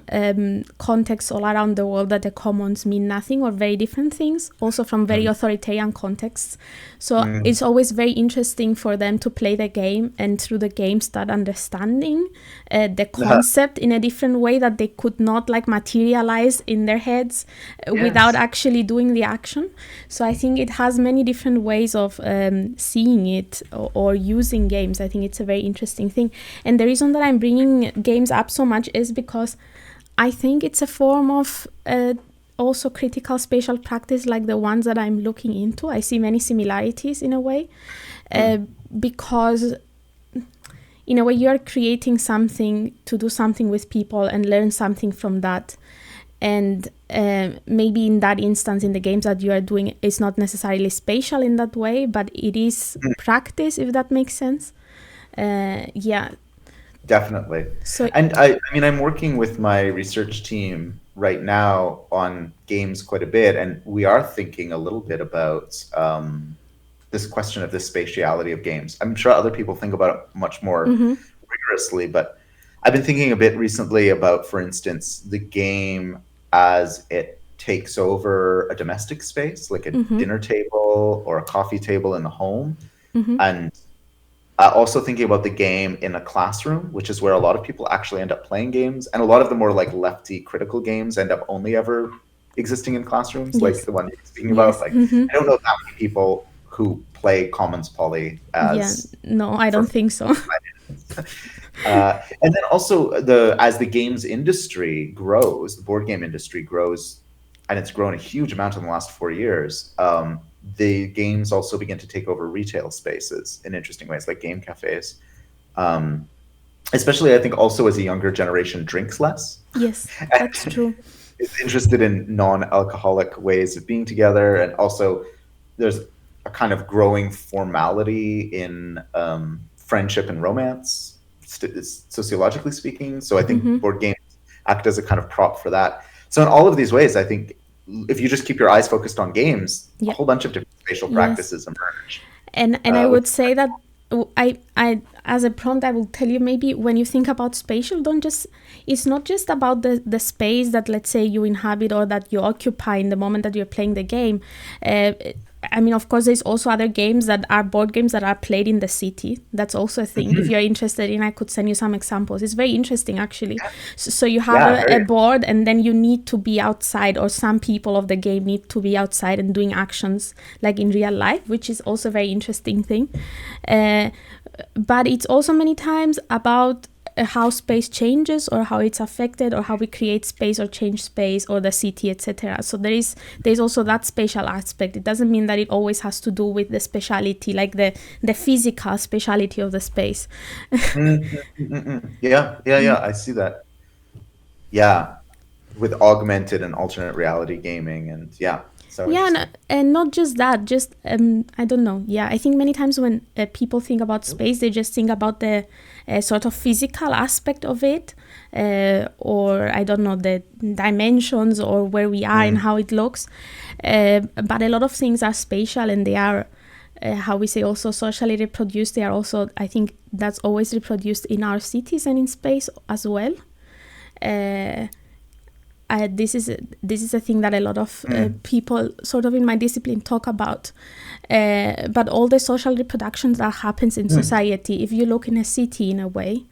contexts all around the world that the commons mean nothing or very different things, also from very authoritarian contexts. So it's always very interesting for them to play the game and through the game start understanding the concept in a different way that they could not like materialize in their heads without actually doing the action. So I think it has many different ways of seeing it or using games. I think it's a very interesting thing. And the reason that I'm bringing games up so much is because I think it's a form of also critical spatial practice like the ones that I'm looking into. I see many similarities in a way because in a way you're creating something to do something with people and learn something from that. And maybe in that instance, in the games that you are doing, it's not necessarily spatial in that way, but it is practice, if that makes sense. Definitely. So, and I mean, I'm working with my research team right now on games quite a bit, and we are thinking a little bit about this question of the spatiality of games. I'm sure other people think about it much more rigorously, but I've been thinking a bit recently about, for instance, the game as it takes over a domestic space, like a dinner table or a coffee table in the home. And Also thinking about the game in a classroom, which is where a lot of people actually end up playing games, and a lot of the more like lefty critical games end up only ever existing in classrooms, like Yes. the one you're speaking about. Yes. Like, I don't know that many people who play Commons Poly Yeah. as No, I for don't think so. and then also the as the games industry grows, the board game industry grows, and it's grown a huge amount in the last 4 years. The games also begin to take over retail spaces in interesting ways, like game cafes. Um, Especially, I think, also as a younger generation drinks less, Yes, that's true. is interested in non-alcoholic ways of being together, and also there's a kind of growing formality in friendship and romance, sociologically speaking. So I think board games act as a kind of prop for that. So in all of these ways, I think if you just keep your eyes focused on games, a Yeah. whole bunch of different spatial Yes. practices emerge. And I Which would say that I as a prompt I will tell you, maybe when you think about spatial, don't just it's not just about the space that, let's say, you inhabit or that you occupy in the moment that you're playing the game. I mean, of course, there's also other games that are board games that are played in the city. That's also a thing. If you're interested in, I could send you some examples. It's very interesting, actually. So you have a board, and then you need to be outside, or some people of the game need to be outside and doing actions like in real life, which is also a very interesting thing. But it's also many times about how space changes, or how it's affected, or how we create space or change space, or the city, etc. So there's also that spatial aspect. It doesn't mean that it always has to do with the spatiality, like the physical spatiality of the space. Yeah, I see that. Yeah, with augmented and alternate reality gaming, and so interesting. And not just that, just I don't know. Yeah, I think many times when people think about space, they just think about the sort of physical aspect of it, or I don't know, the dimensions, or where we are and how it looks. But a lot of things are spatial, and they are how we say also socially reproduced. They are also, I think, that's always reproduced in our cities and in space as well. This is a thing that a lot of people sort of in my discipline talk about, but all the social reproductions that happens in society, if you look in a city in a way,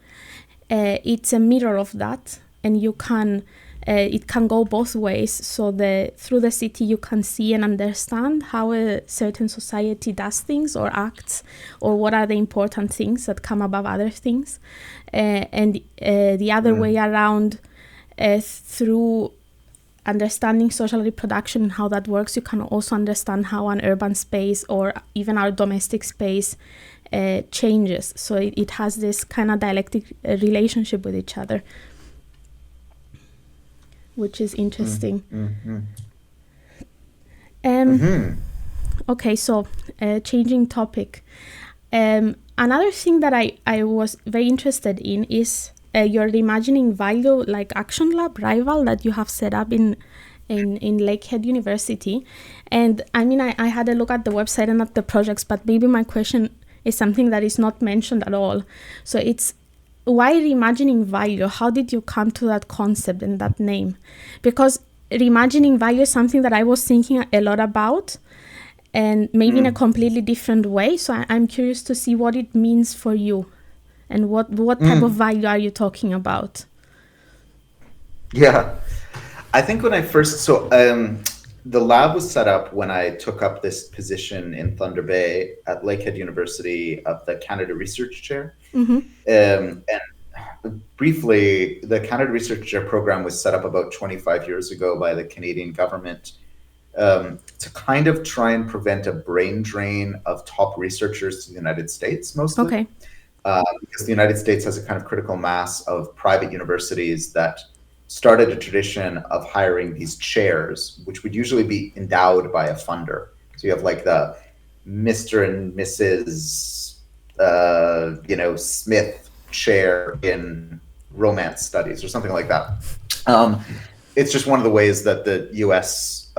it's a mirror of that, and you can it can go both ways. So through the city you can see and understand how a certain society does things or acts, or what are the important things that come above other things, and the other way around. Through understanding social reproduction and how that works, you can also understand how an urban space or even our domestic space changes. So it has this kind of dialectic relationship with each other, which is interesting. Okay, so changing topic. Another thing that I was very interested in is your Reimagining Value like action lab, Rival, that you have set up in Lakehead University. And I mean, I had a look at the website and at the projects, but maybe my question is something that is not mentioned at all. So it's, why Reimagining Value? How did you come to that concept and that name? Because Reimagining Value is something that I was thinking a lot about, and maybe in a completely different way. So I'm curious to see what it means for you. And what type of value are you talking about? Yeah, I think when I first, the lab was set up when I took up this position in Thunder Bay at Lakehead University of the Canada Research Chair. And briefly, the Canada Research Chair program was set up about 25 years ago by the Canadian government to kind of try and prevent a brain drain of top researchers to the United States, mostly. Okay. Because the United States has a kind of critical mass of private universities that started a tradition of hiring these chairs, which would usually be endowed by a funder. So you have like the Mr. and Mrs. Smith chair in romance studies or something like that. It's just one of the ways that the U.S.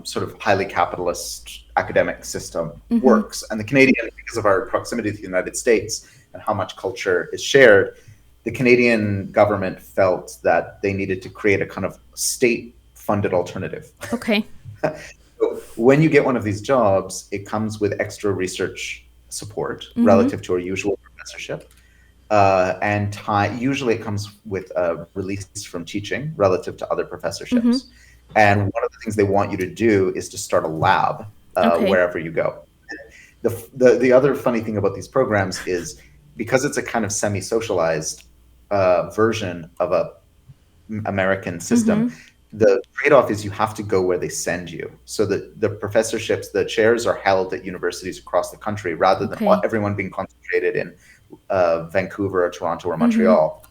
Sort of highly capitalist academic system works. And the Canadian, because of our proximity to the United States and how much culture is shared, the Canadian government felt that they needed to create a kind of state-funded alternative. Okay. So when you get one of these jobs, it comes with extra research support relative to our usual professors. professorship. And time, usually it comes with a release from teaching relative to other Mm-hmm. professorships. And one of the things they want you to do is to start a lab Okay. wherever you go. The other funny thing about these programs is because it's a kind of semi-socialized version of a American system, Mm-hmm. the trade-off is you have to go where they send you. So the professorships, the chairs are held at universities across the country rather than Okay. everyone being concentrated in Vancouver or Toronto or Mm-hmm. Montreal.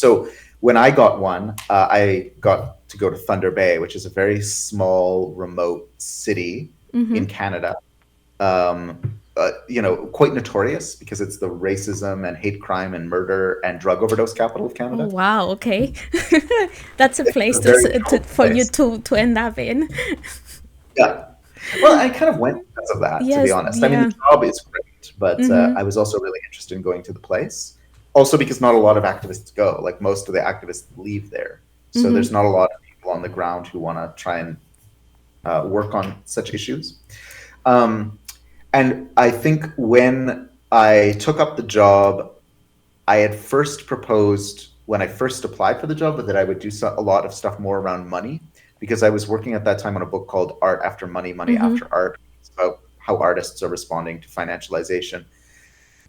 So when I got one, I got to go to Thunder Bay, which is a very small, remote city Mm-hmm. in Canada. Quite notorious because it's the racism and hate crime and murder and drug overdose capital of Oh Canada. wow. Okay. That's a It's place a very for you place. to end up in. Yeah. Well, I kind of went because of that, to be Yes. honest. I mean, the Yeah. job is great, but Mm-hmm. I was also really interested in going to the place. Also, because not a lot of activists go. Like most of the activists leave there, so Mm-hmm. there's not a lot of people on the ground who want to try and work on such issues. Um, and I think when I took up the job, I had first proposed when I first applied for the job that I would do a lot of stuff more around money because I was working at that time on a book called Art After Money, Money Mm-hmm. After Art. It's about how artists are responding to financialization.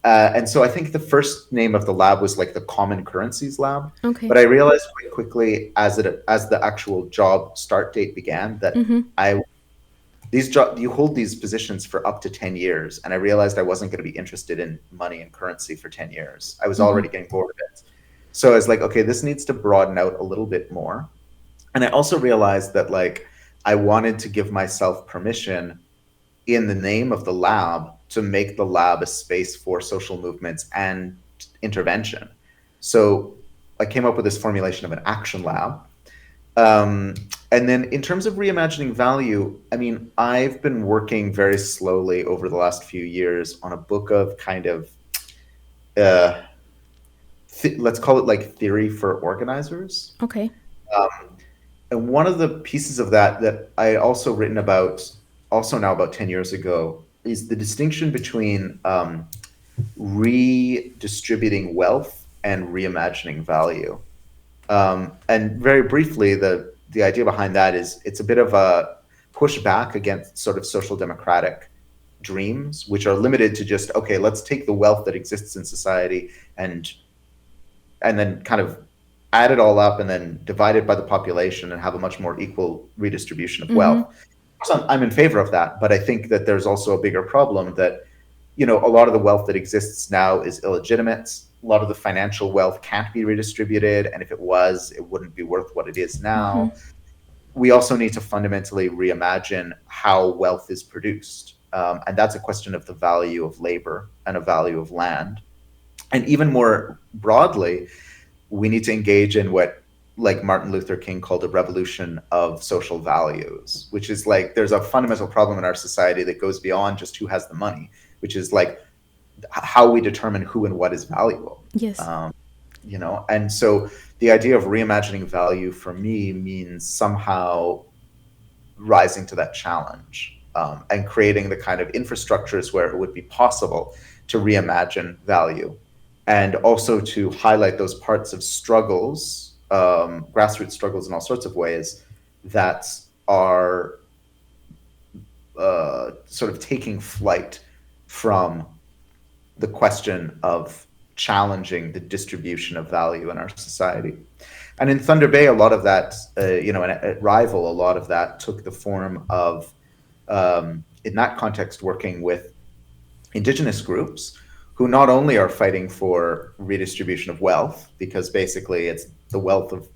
And so I think the first name of the lab was like the Common Currencies Lab. Okay. But I realized quite quickly as the actual job start date began that Mm-hmm. I you hold these positions for up to 10 years, and I realized I wasn't going to be interested in money and currency for 10 years. I was Mm-hmm. already getting bored of it. So I was like, okay, this needs to broaden out a little bit more. And I also realized that like I wanted to give myself permission in the name of the lab to make the lab a space for social movements and intervention. So I came up with this formulation of an action lab. um, and then in terms of reimagining value, I mean, I've been working very slowly over the last few years on a book of kind of, uh, let's call it like theory for organizers. Okay. Um, and one of the pieces of that I also written about, also now about 10 years ago, is the distinction between redistributing wealth and reimagining value. And very briefly, the idea behind that is it's a bit of a pushback against sort of social democratic dreams, which are limited to just okay, let's take the wealth that exists in society and then kind of add it all up and then divide it by the population and have a much more equal redistribution of Mm-hmm. wealth. So I'm in favor of that, but I think that there's also a bigger problem that a lot of the wealth that exists now is illegitimate. A lot of the financial wealth can't be redistributed, and if it was, it wouldn't be worth what it is Mm-hmm. now. We also need to fundamentally reimagine how wealth is produced, and that's a question of the value of labor and a value of land. And even more broadly, we need to engage in what like Martin Luther King called a revolution of social values, which is like there's a fundamental problem in our society that goes beyond just who has the money, which is like how we determine who and what is valuable. Yes. Um, and so the idea of reimagining value for me means somehow rising to that challenge and creating the kind of infrastructures where it would be possible to reimagine value and also to highlight those parts of struggles, grassroots struggles in all sorts of ways that are sort of taking flight from the question of challenging the distribution of value in our society. And in Thunder Bay, a lot of that, and at Rival, a lot of that took the form of, in that context, working with Indigenous groups who not only are fighting for redistribution of wealth, because basically it's the wealth of,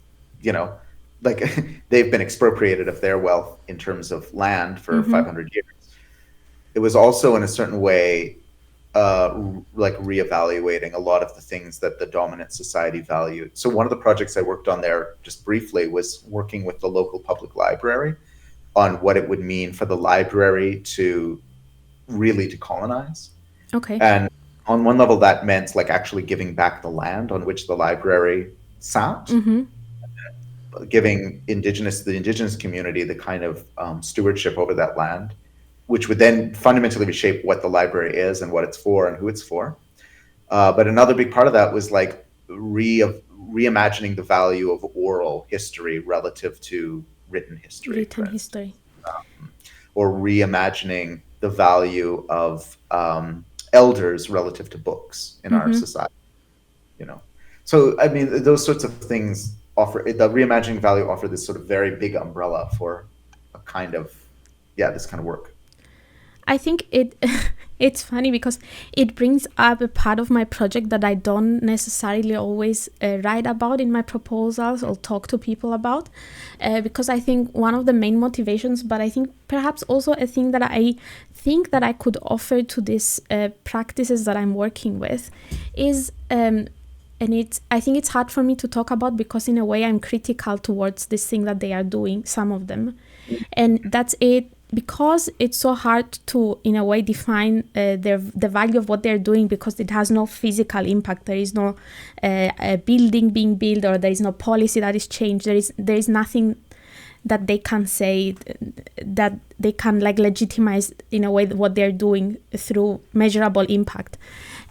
like they've been expropriated of their wealth in terms of land for Mm-hmm. 500 years. It was also in a certain way like reevaluating a lot of the things that the dominant society valued. So one of the projects I worked on there just briefly was working with the local public library on what it would mean for the library to really decolonize. Okay. And on one level, that meant like actually giving back the land on which the library sat, Mm-hmm. giving the indigenous community the kind of stewardship over that land, which would then fundamentally reshape what the library is and what it's for and who it's for. But another big part of that was like reimagining the value of oral history relative to written history, for Written instance, history. or reimagining the value of elders relative to books in our Mm-hmm. society. You know, so I mean, those sorts of things offer the reimagining value offer this sort of very big umbrella for a kind of this kind of work. I think it's funny because it brings up a part of my project that I don't necessarily always write about in my proposals or talk to people about, because I think one of the main motivations, but I think perhaps also a thing that I think that I could offer to these practices that I'm working with is. And I think it's hard for me to talk about because in a way I'm critical towards this thing that they are doing, some of them, and that's it, because it's so hard to in a way define the value of what they're doing, because it has no physical impact. There is no a building being built, or there is no policy that is changed. There is nothing that they can say that they can like legitimize in a way what they're doing through measurable impact.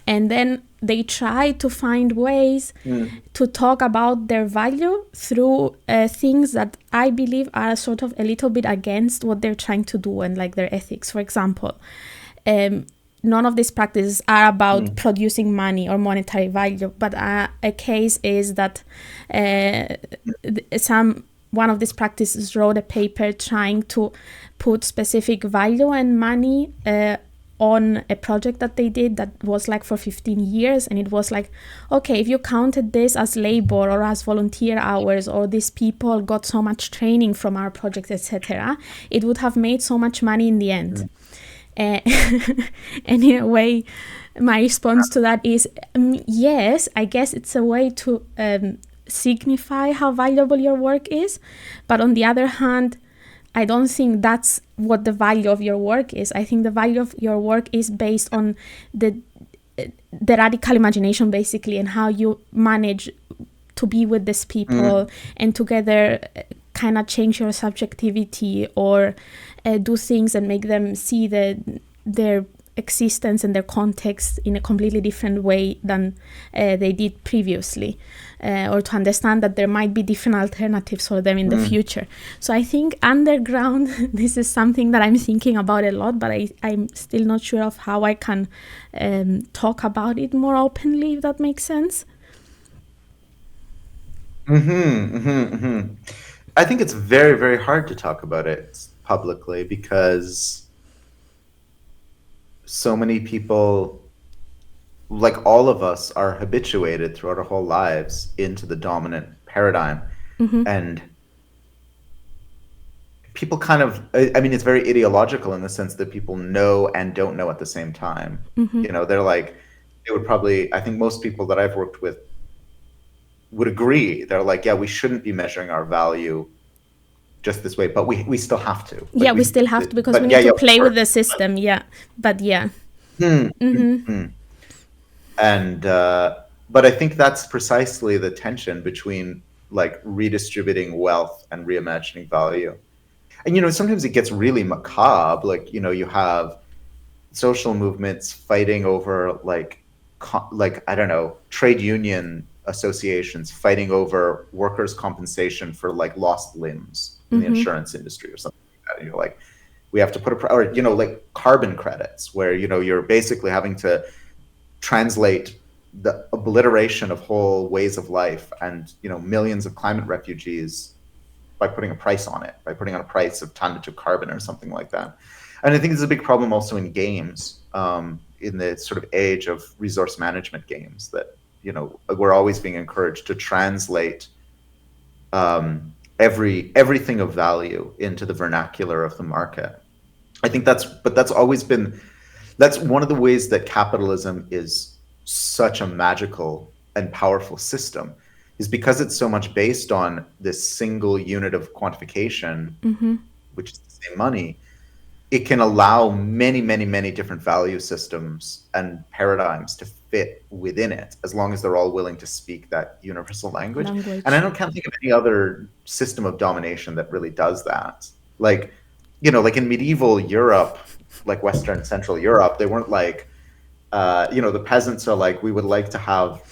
And then they try to find ways to talk about their value through things that I believe are sort of a little bit against what they're trying to do and like their ethics. For example, none of these practices are about producing money or monetary value, but a case is that one of these practices wrote a paper trying to put specific value and money on a project that they did that was like for 15 years, and it was like, okay, if you counted this as labor or as volunteer hours, or these people got so much training from our project, etc., it would have made so much money in the end. And in a way, my response to that is yes, I guess it's a way to signify how valuable your work is, but on the other hand, I don't think that's what the value of your work is. I think the value of your work is based on the radical imagination, basically, and how you manage to be with these people and together kind of change your subjectivity, or do things and make them see their existence and their context in a completely different way than they did previously, or to understand that there might be different alternatives for them in the future. So I think underground, this is something that I'm thinking about a lot, but I'm still not sure of how I can talk about it more openly, if that makes sense. I think it's very, very hard to talk about it publicly because so many people, like all of us, are habituated throughout our whole lives into the dominant paradigm. And people kind of, I mean, it's very ideological in the sense that people know and don't know at the same time. You know, they're like, they would probably, I think most people that I've worked with would agree. They're like, yeah, we shouldn't be measuring our value just this way, but we still have to. Like we still have to, because we need to play with the system. But and but I think that's precisely the tension between like redistributing wealth and reimagining value. And you know, sometimes it gets really macabre. Like, you know, you have social movements fighting over like I don't know, trade union associations fighting over workers' compensation for like lost limbs in the insurance industry or something like that. And you're like, we have to put or you know, like carbon credits, where you know you're basically having to translate the obliteration of whole ways of life and you know millions of climate refugees by putting a price on it, by putting on a price of tonnage of carbon or something like that. And I think it's a big problem also in games, in the sort of age of resource management games, that you know we're always being encouraged to translate everything of value into the vernacular of the market. I think that's one of the ways that capitalism is such a magical and powerful system, is because it's so much based on this single unit of quantification, which is the same money. It can allow many, many, many different value systems and paradigms to fit within it, as long as they're all willing to speak that universal language. And I can't think of any other system of domination that really does that. Like, you know, like in medieval Europe, like Western Central Europe, they weren't like, the peasants are like, we would like to have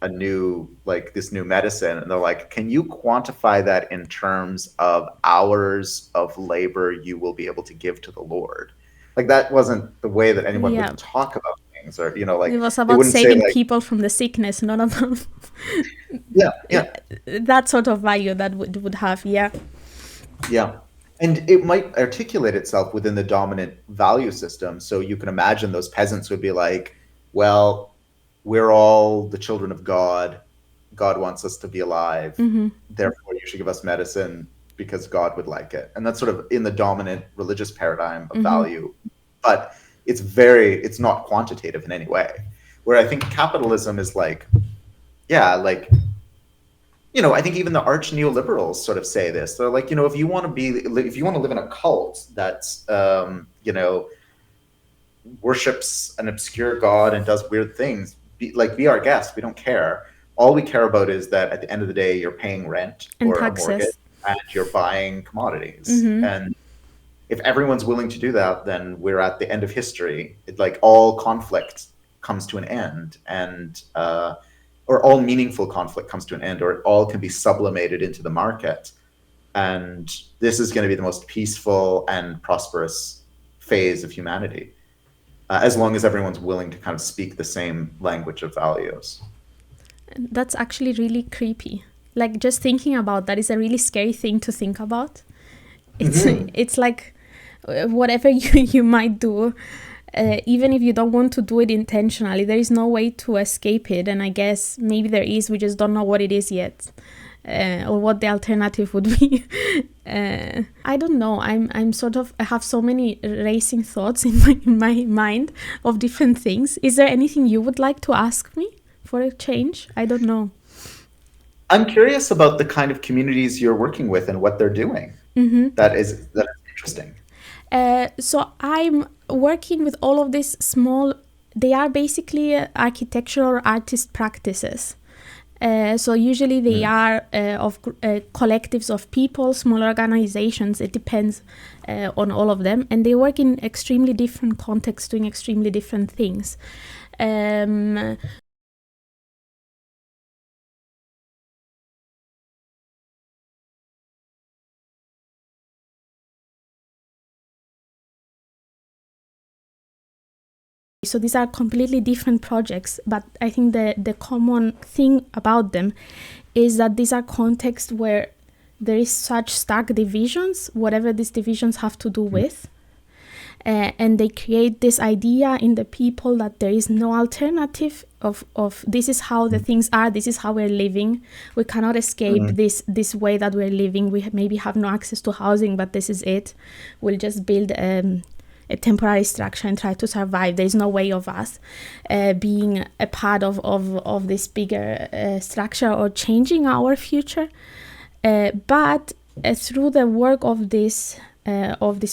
a new, like this new medicine, and they're like, can you quantify that in terms of hours of labor you will be able to give to the Lord? Like that wasn't the way that anyone Yeah. would talk about things, or like It was they about wouldn't say saving like, people from the sickness, not about yeah, that sort of value that would have. Yeah. yeah. And it might articulate itself within the dominant value system. So you can imagine those peasants would be like, well, we're all the children of God. God wants us to be alive. Therefore, you should give us medicine because God would like it. And that's sort of in the dominant religious paradigm of value. But it's not quantitative in any way. Where I think capitalism is like, yeah, like, I think even the arch neoliberals sort of say this. They're like, if you want to live in a cult that's, worships an obscure god and does weird things, be our guest. We don't care. All we care about is that at the end of the day, you're paying rent And or taxes. a mortgage, and you're buying commodities. And if everyone's willing to do that, then we're at the end of history. Like all conflict comes to an end, and or all meaningful conflict comes to an end, or it all can be sublimated into the market. And this is going to be the most peaceful and prosperous phase of humanity, as long as everyone's willing to kind of speak the same language of values. That's actually really creepy. Like just thinking about that is a really scary thing to think about. It's like whatever you might do, even if you don't want to do it intentionally, there is no way to escape it. And I guess maybe there is, we just don't know what it is yet, or what the alternative would be. I don't know. I have so many racing thoughts in my mind of different things. Is there anything you would like to ask me for a change? I don't know. I'm curious about the kind of communities you're working with and what they're doing. That is interesting. So I'm working with all of these small, they are basically architectural artist practices. So usually they are of collectives of people, small organizations. It depends on all of them. And they work in extremely different contexts, doing extremely different things. So these are completely different projects, but I think the common thing about them is that these are contexts where there is such stark divisions, whatever these divisions have to do with. And they create this idea in the people that there is no alternative of this is how the things are, this is how we're living. We cannot escape this way that we're living. We maybe have no access to housing, but this is it. We'll just build a temporary structure and try to survive. There's no way of us being a part of this bigger structure or changing our future. But through the work of these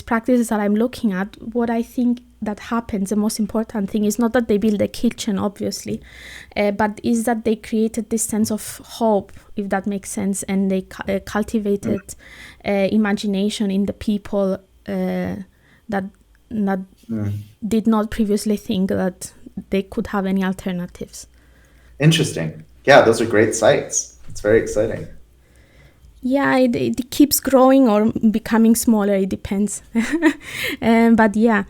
practices that I'm looking at, what I think that happens, the most important thing is not that they build a kitchen, obviously, but is that they created this sense of hope, if that makes sense, and they cultivated imagination in the people that did not previously think that they could have any alternatives. Interesting. Yeah, those are great sites. It's very exciting. Yeah, it keeps growing or becoming smaller. It depends. But yeah,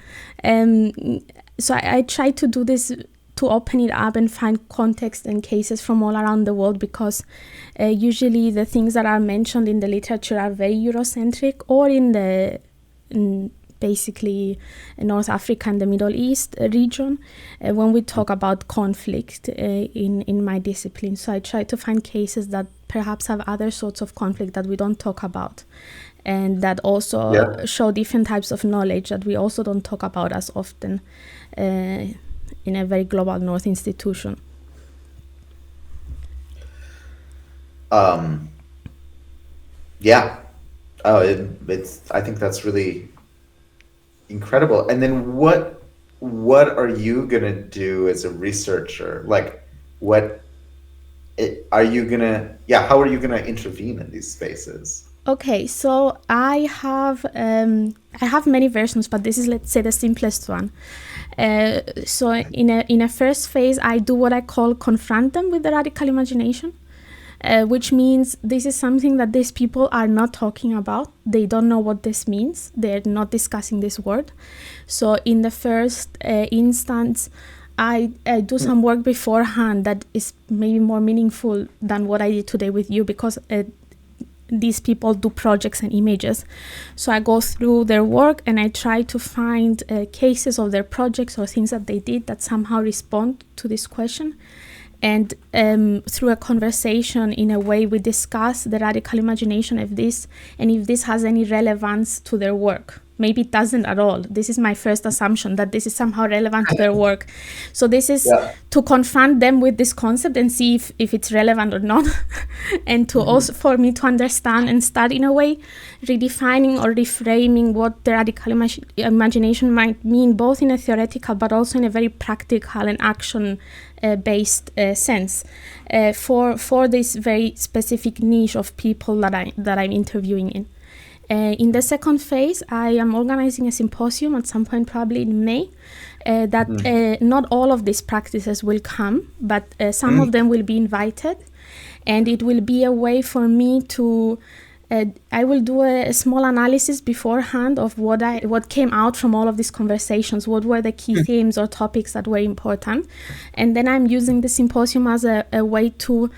so I try to do this to open it up and find context and cases from all around the world, because usually the things that are mentioned in the literature are very Eurocentric, or in basically North Africa and the Middle East region, when we talk about conflict in my discipline. So I try to find cases that perhaps have other sorts of conflict that we don't talk about, and that also show different types of knowledge that we also don't talk about as often in a very global North institution. Yeah. I think that's really incredible. And then what are you gonna do as a researcher? Like, how are you gonna intervene in these spaces? Okay, so I have many versions, but this is, let's say, the simplest one. So in a first phase, I do what I call confront them with the radical imagination. Which means this is something that these people are not talking about. They don't know what this means. They're not discussing this word. So in the first instance, I do some work beforehand that is maybe more meaningful than what I did today with you, because these people do projects and images. So I go through their work and I try to find cases of their projects or things that they did that somehow respond to this question. And through a conversation, in a way, we discuss the radical imagination of this and if this has any relevance to their work. Maybe it doesn't at all. This is my first assumption, that this is somehow relevant to their work. So this is to confront them with this concept and see if it's relevant or not. And to also for me to understand and start, in a way, redefining or reframing what the radical imagination might mean, both in a theoretical but also in a very practical and action based sense for this very specific niche of people that I'm interviewing in. In the second phase, I am organizing a symposium at some point, probably in May, that not all of these practices will come, but some of them will be invited. And it will be a way for me to, I will do a small analysis beforehand of what came out from all of these conversations, what were the key themes or topics that were important. And then I'm using the symposium as a way to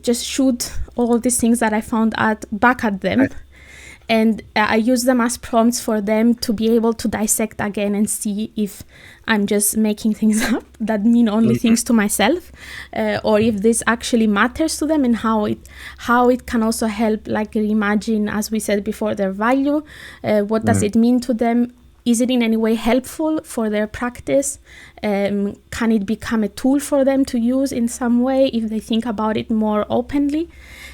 just shoot all these things that I found out back at them. And I use them as prompts for them to be able to dissect again and see if I'm just making things up that mean only things to myself, or if this actually matters to them, and how it can also help, like, reimagine, as we said before, their value. What does it mean to them? Is it in any way helpful for their practice? Can it become a tool for them to use in some way if they think about it more openly?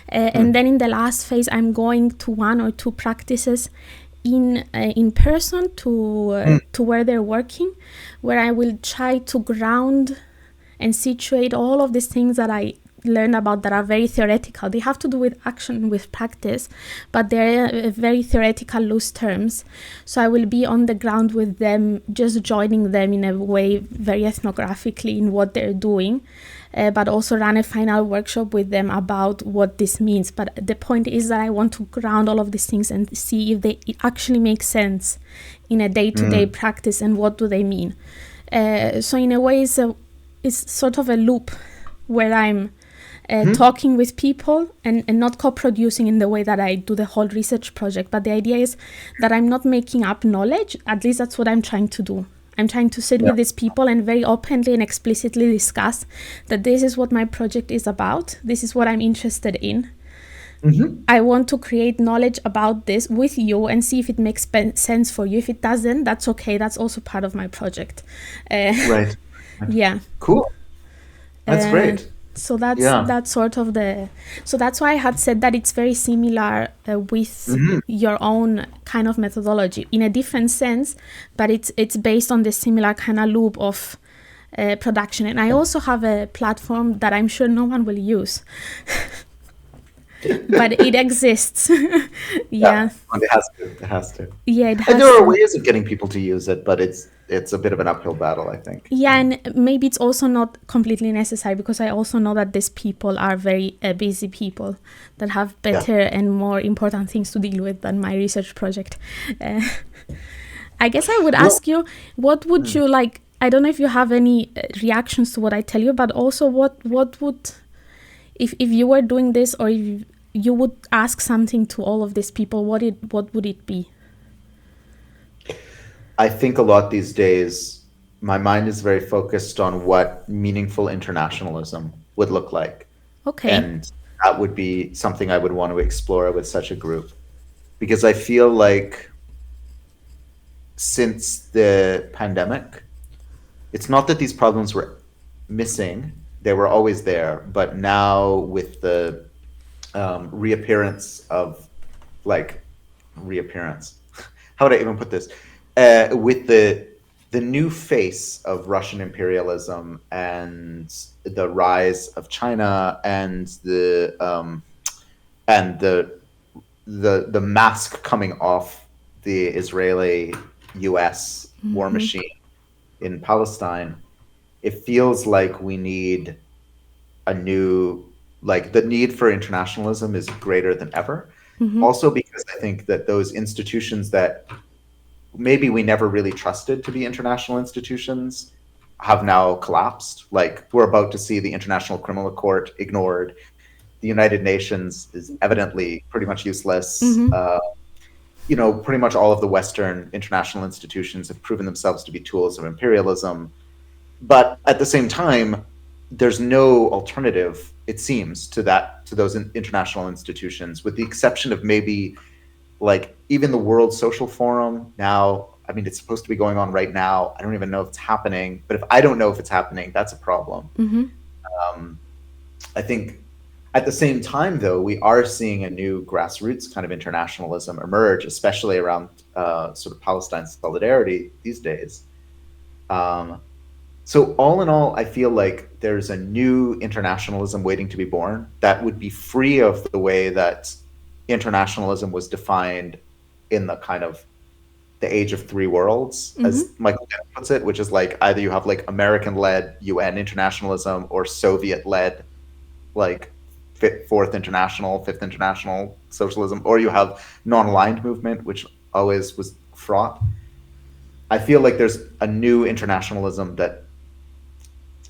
And then in the last phase, I'm going to one or two practices in person to where they're working, where I will try to ground and situate all of these things that I learned about that are very theoretical. They have to do with action, with practice, but they're very theoretical, loose terms. So I will be on the ground with them, just joining them in a way very ethnographically in what they're doing. But also run a final workshop with them about what this means. But the point is that I want to ground all of these things and see if they actually make sense in a day-to-day practice and what do they mean. So in a way, it's sort of a loop where I'm talking with people and not co-producing in the way that I do the whole research project. But the idea is that I'm not making up knowledge. At least that's what I'm trying to do. I'm trying to sit with these people and very openly and explicitly discuss that this is what my project is about. This is what I'm interested in. I want to create knowledge about this with you and see if it makes sense for you. If it doesn't, that's okay. That's also part of my project. Right. Yeah. Cool. That's great. So that's sort of so that's why I had said that it's very similar with your own kind of methodology in a different sense, but it's based on the similar kind of loop of production. And I also have a platform that I'm sure no one will use, but it exists. Yeah. It has to. Yeah, it has. And there are ways of getting people to use it, but it's a bit of an uphill battle, I think. Yeah, and maybe it's also not completely necessary, because I also know that these people are very busy people that have better and more important things to deal with than my research project. I guess I would ask you, what would you like? I don't know if you have any reactions to what I tell you, but also what would, if you were doing this, or if you would ask something to all of these people, what would it be? I think a lot these days, my mind is very focused on what meaningful internationalism would look like. Okay. And that would be something I would want to explore with such a group. Because I feel like since the pandemic, it's not that these problems were missing, they were always there. But now with the reappearance, how would I even put this? With the new face of Russian imperialism and the rise of China and the mask coming off the Israeli-U.S. war machine, in Palestine, it feels like we need a new, like the need for internationalism is greater than ever. Mm-hmm. Also, because I think that those institutions that maybe we never really trusted to be international institutions have now collapsed. Like we're about to see the International Criminal Court ignored. The United Nations is evidently pretty much useless. Mm-hmm. Pretty much all of the Western international institutions have proven themselves to be tools of imperialism. But at the same time, there's no alternative, it seems, to those international institutions, with the exception of maybe like even the World Social Forum now. I mean, it's supposed to be going on right now. I don't even know if it's happening. But if I don't know if it's happening, that's a problem. Mm-hmm. Um, I think at the same time, though, we are seeing a new grassroots kind of internationalism emerge, especially around sort of Palestine solidarity these days. Um, so, all in all, I feel like there's a new internationalism waiting to be born that would be free of the way that internationalism was defined in the kind of the age of three worlds, Mm-hmm. as Michael Dent puts it, which is like either you have like American-led UN internationalism or Soviet-led like fourth international, fifth international socialism, or you have non-aligned movement, which always was fraught. I feel like there's a new internationalism that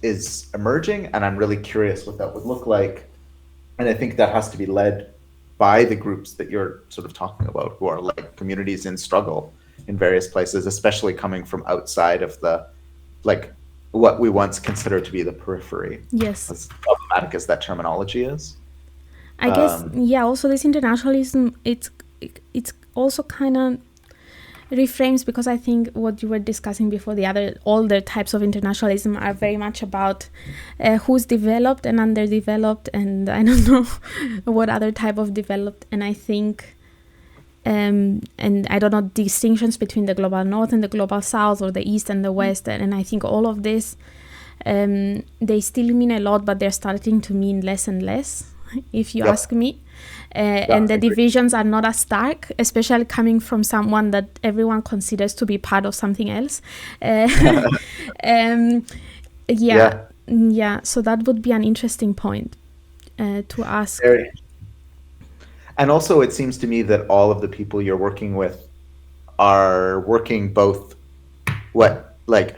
is emerging, and I'm really curious what that would look like. And I think that has to be led by the groups that you're sort of talking about, who are like communities in struggle in various places, especially coming from outside of the like what we once considered to be the periphery, Yes. as problematic as that terminology is. I guess, Um, yeah, also this internationalism, it's also kind of reframes, because I think what you were discussing before, all the types of internationalism are very much about who's developed and underdeveloped, and I don't know what other type of developed. And I think, and I don't know distinctions between the global north and the global south, or the east and the west. And I think all of this, they still mean a lot, but they're starting to mean less and less, if you Yep. ask me. Yeah, And the I agree. divisions are not as stark, especially coming from someone that everyone considers to be part of something else. Um, yeah, Yeah, so that would be an interesting point to ask. very. And also, it seems to me that all of the people you're working with are working both what like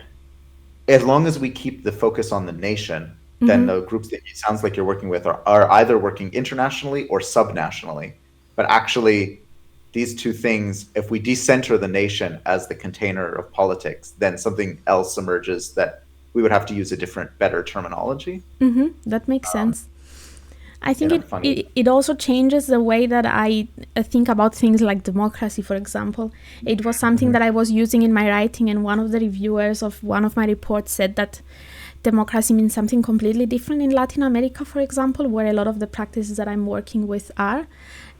as long as we keep the focus on the nation, then Mm-hmm. the groups that it sounds like you're working with are either working internationally or subnationally. But actually, these two things, if we decenter the nation as the container of politics, then something else emerges that we would have to use a different, better terminology Mm-hmm. That makes sense. I think in a it, funny way. it, it also changes the way that I think about things like democracy, for example. It was something Mhm. that I was using in my writing, and one of the reviewers of one of my reports said that democracy means something completely different in Latin America, for example, where a lot of the practices that I'm working with are.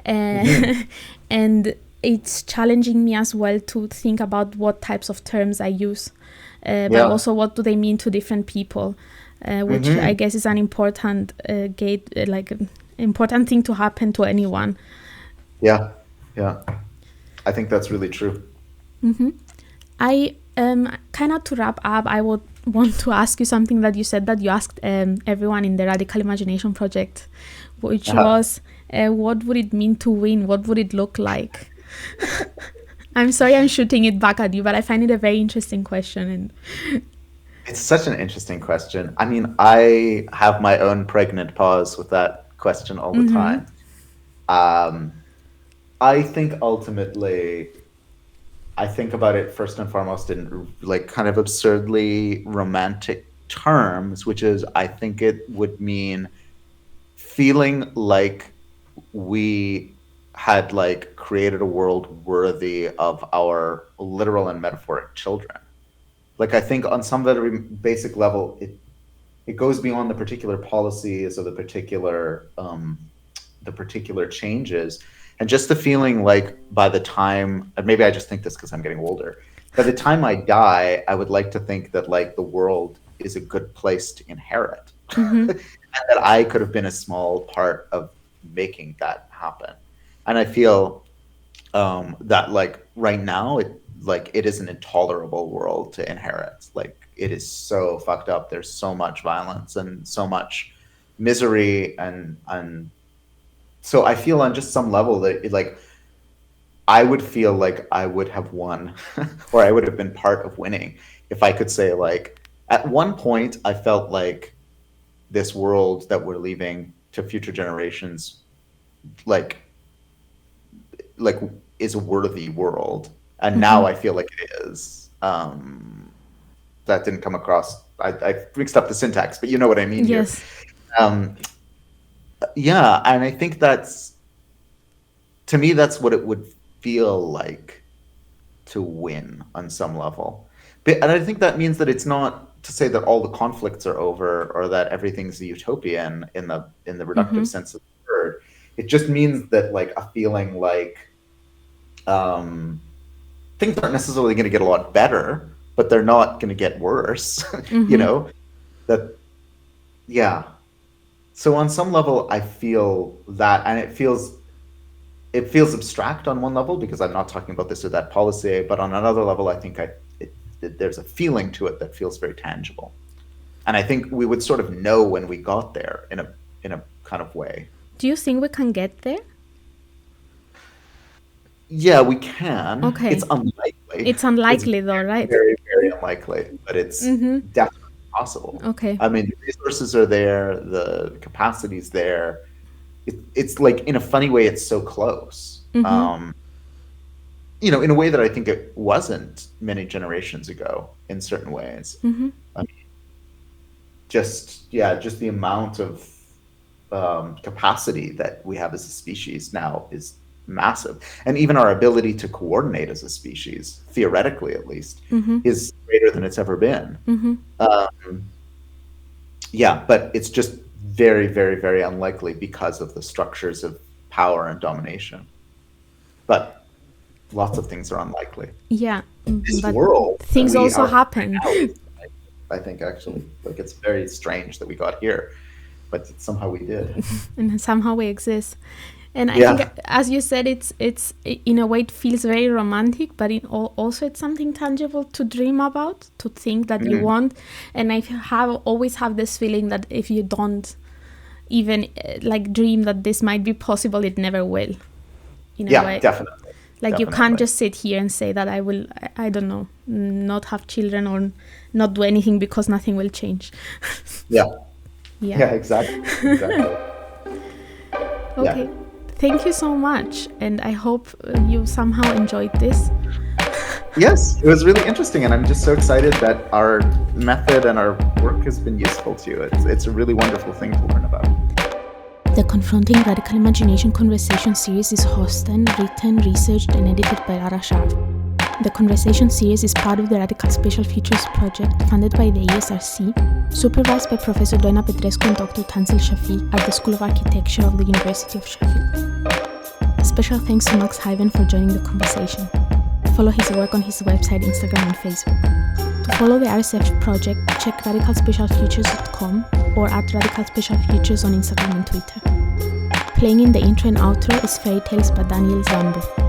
Mhm. And it's challenging me as well to think about what types of terms I use, but Yeah. also what do they mean to different people, which I Mhm. guess is an important important thing to happen to anyone. Yeah. Yeah. I think that's really true. Hmm. I kind of to wrap up, I would want to ask you something that you said that you asked everyone in the Radical Imagination Project, which Uh-huh. was, what would it mean to win? What would it look like? I'm sorry I'm shooting it back at you, but I find it a very interesting question. And It's such an interesting question. I mean, I have my own pregnant pause with that question all the mm-hmm, time. Um, I think ultimately, I think about it first and foremost in like kind of absurdly romantic terms, which is I think it would mean feeling like we had like created a world worthy of our literal and metaphoric children. Like I think on some very basic level, it goes beyond the particular policies or the particular changes, and just the feeling like by the time, and maybe I just think this because I'm getting older, by the time I die, I would like to think that like the world is a good place to inherit, mm-hmm, and that I could have been a small part of making that happen. And I feel that like right now, like it is an intolerable world to inherit. Like it is so fucked up. There's so much violence and so much misery, and so I feel on just some level that like I would feel like I would have won or I would have been part of winning if I could say, like, at one point I felt like this world that we're leaving to future generations like is a worthy world, and now I feel like it is. That didn't come across. I mixed up the syntax, but you know what I mean. Yes. Here. Yeah, and I think that's, to me, that's what it would feel like to win on some level. And I think that means that it's not to say that all the conflicts are over or that everything's a utopian in the reductive sense of the word. It just means that, like, a feeling like things aren't necessarily going to get a lot better, but they're not going to get worse. You know, that, yeah. So on some level, I feel that, and it feels abstract on one level because I'm not talking about this or that policy, but on another level, I think there's a feeling to it that feels very tangible, and I think we would sort of know when we got there in a kind of way. Do you think we can get there? Yeah, we can. Okay. It's unlikely. It's unlikely, though, right? Very, very unlikely, but it's definitely possible. Okay. I mean, the resources are there, the capacity's there. It's like, in a funny way, it's so close. You know, in a way that I think it wasn't many generations ago in certain ways. I mean, just the amount of capacity that we have as a species now is massive, and even our ability to coordinate as a species, theoretically at least, is greater than it's ever been. Yeah, but it's just very, very, very unlikely because of the structures of power and domination. But lots of things are unlikely. Yeah, This but world, things that we also are happen. now, I think, actually, like, it's very strange that we got here, but somehow we did. And somehow we exist. And I Yeah. think, as you said, it's in a way it feels very romantic, but also it's something tangible to dream about, to think that you want. And I always have this feeling that if you don't even like dream that this might be possible, it never will. In a way. Definitely. Like, you can't just sit here and say that I don't know, not have children or not do anything because nothing will change. Yeah. Yeah. Yeah, exactly. Okay. Yeah. Thank you so much, and I hope you somehow enjoyed this. Yes, it was really interesting, and I'm just so excited that our method and our work has been useful to you. It's a really wonderful thing to learn about. The Confronting Radical Imagination conversation series is hosted, written, researched, and edited by Lara Sharp. The conversation series is part of the Radical Spatial Futures project funded by the ESRC, supervised by Professor Doina Petrescu and Dr. Tanzil Shafiq at the School of Architecture of the University of Sheffield. Special thanks to Max Hyven for joining the conversation. Follow his work on his website, Instagram, and Facebook. To follow the RSF project, check radicalspatialfutures.com or at radicalspatialfutures on Instagram and Twitter. Playing in the intro and outro is Fairy Tales by Daniel Zambo.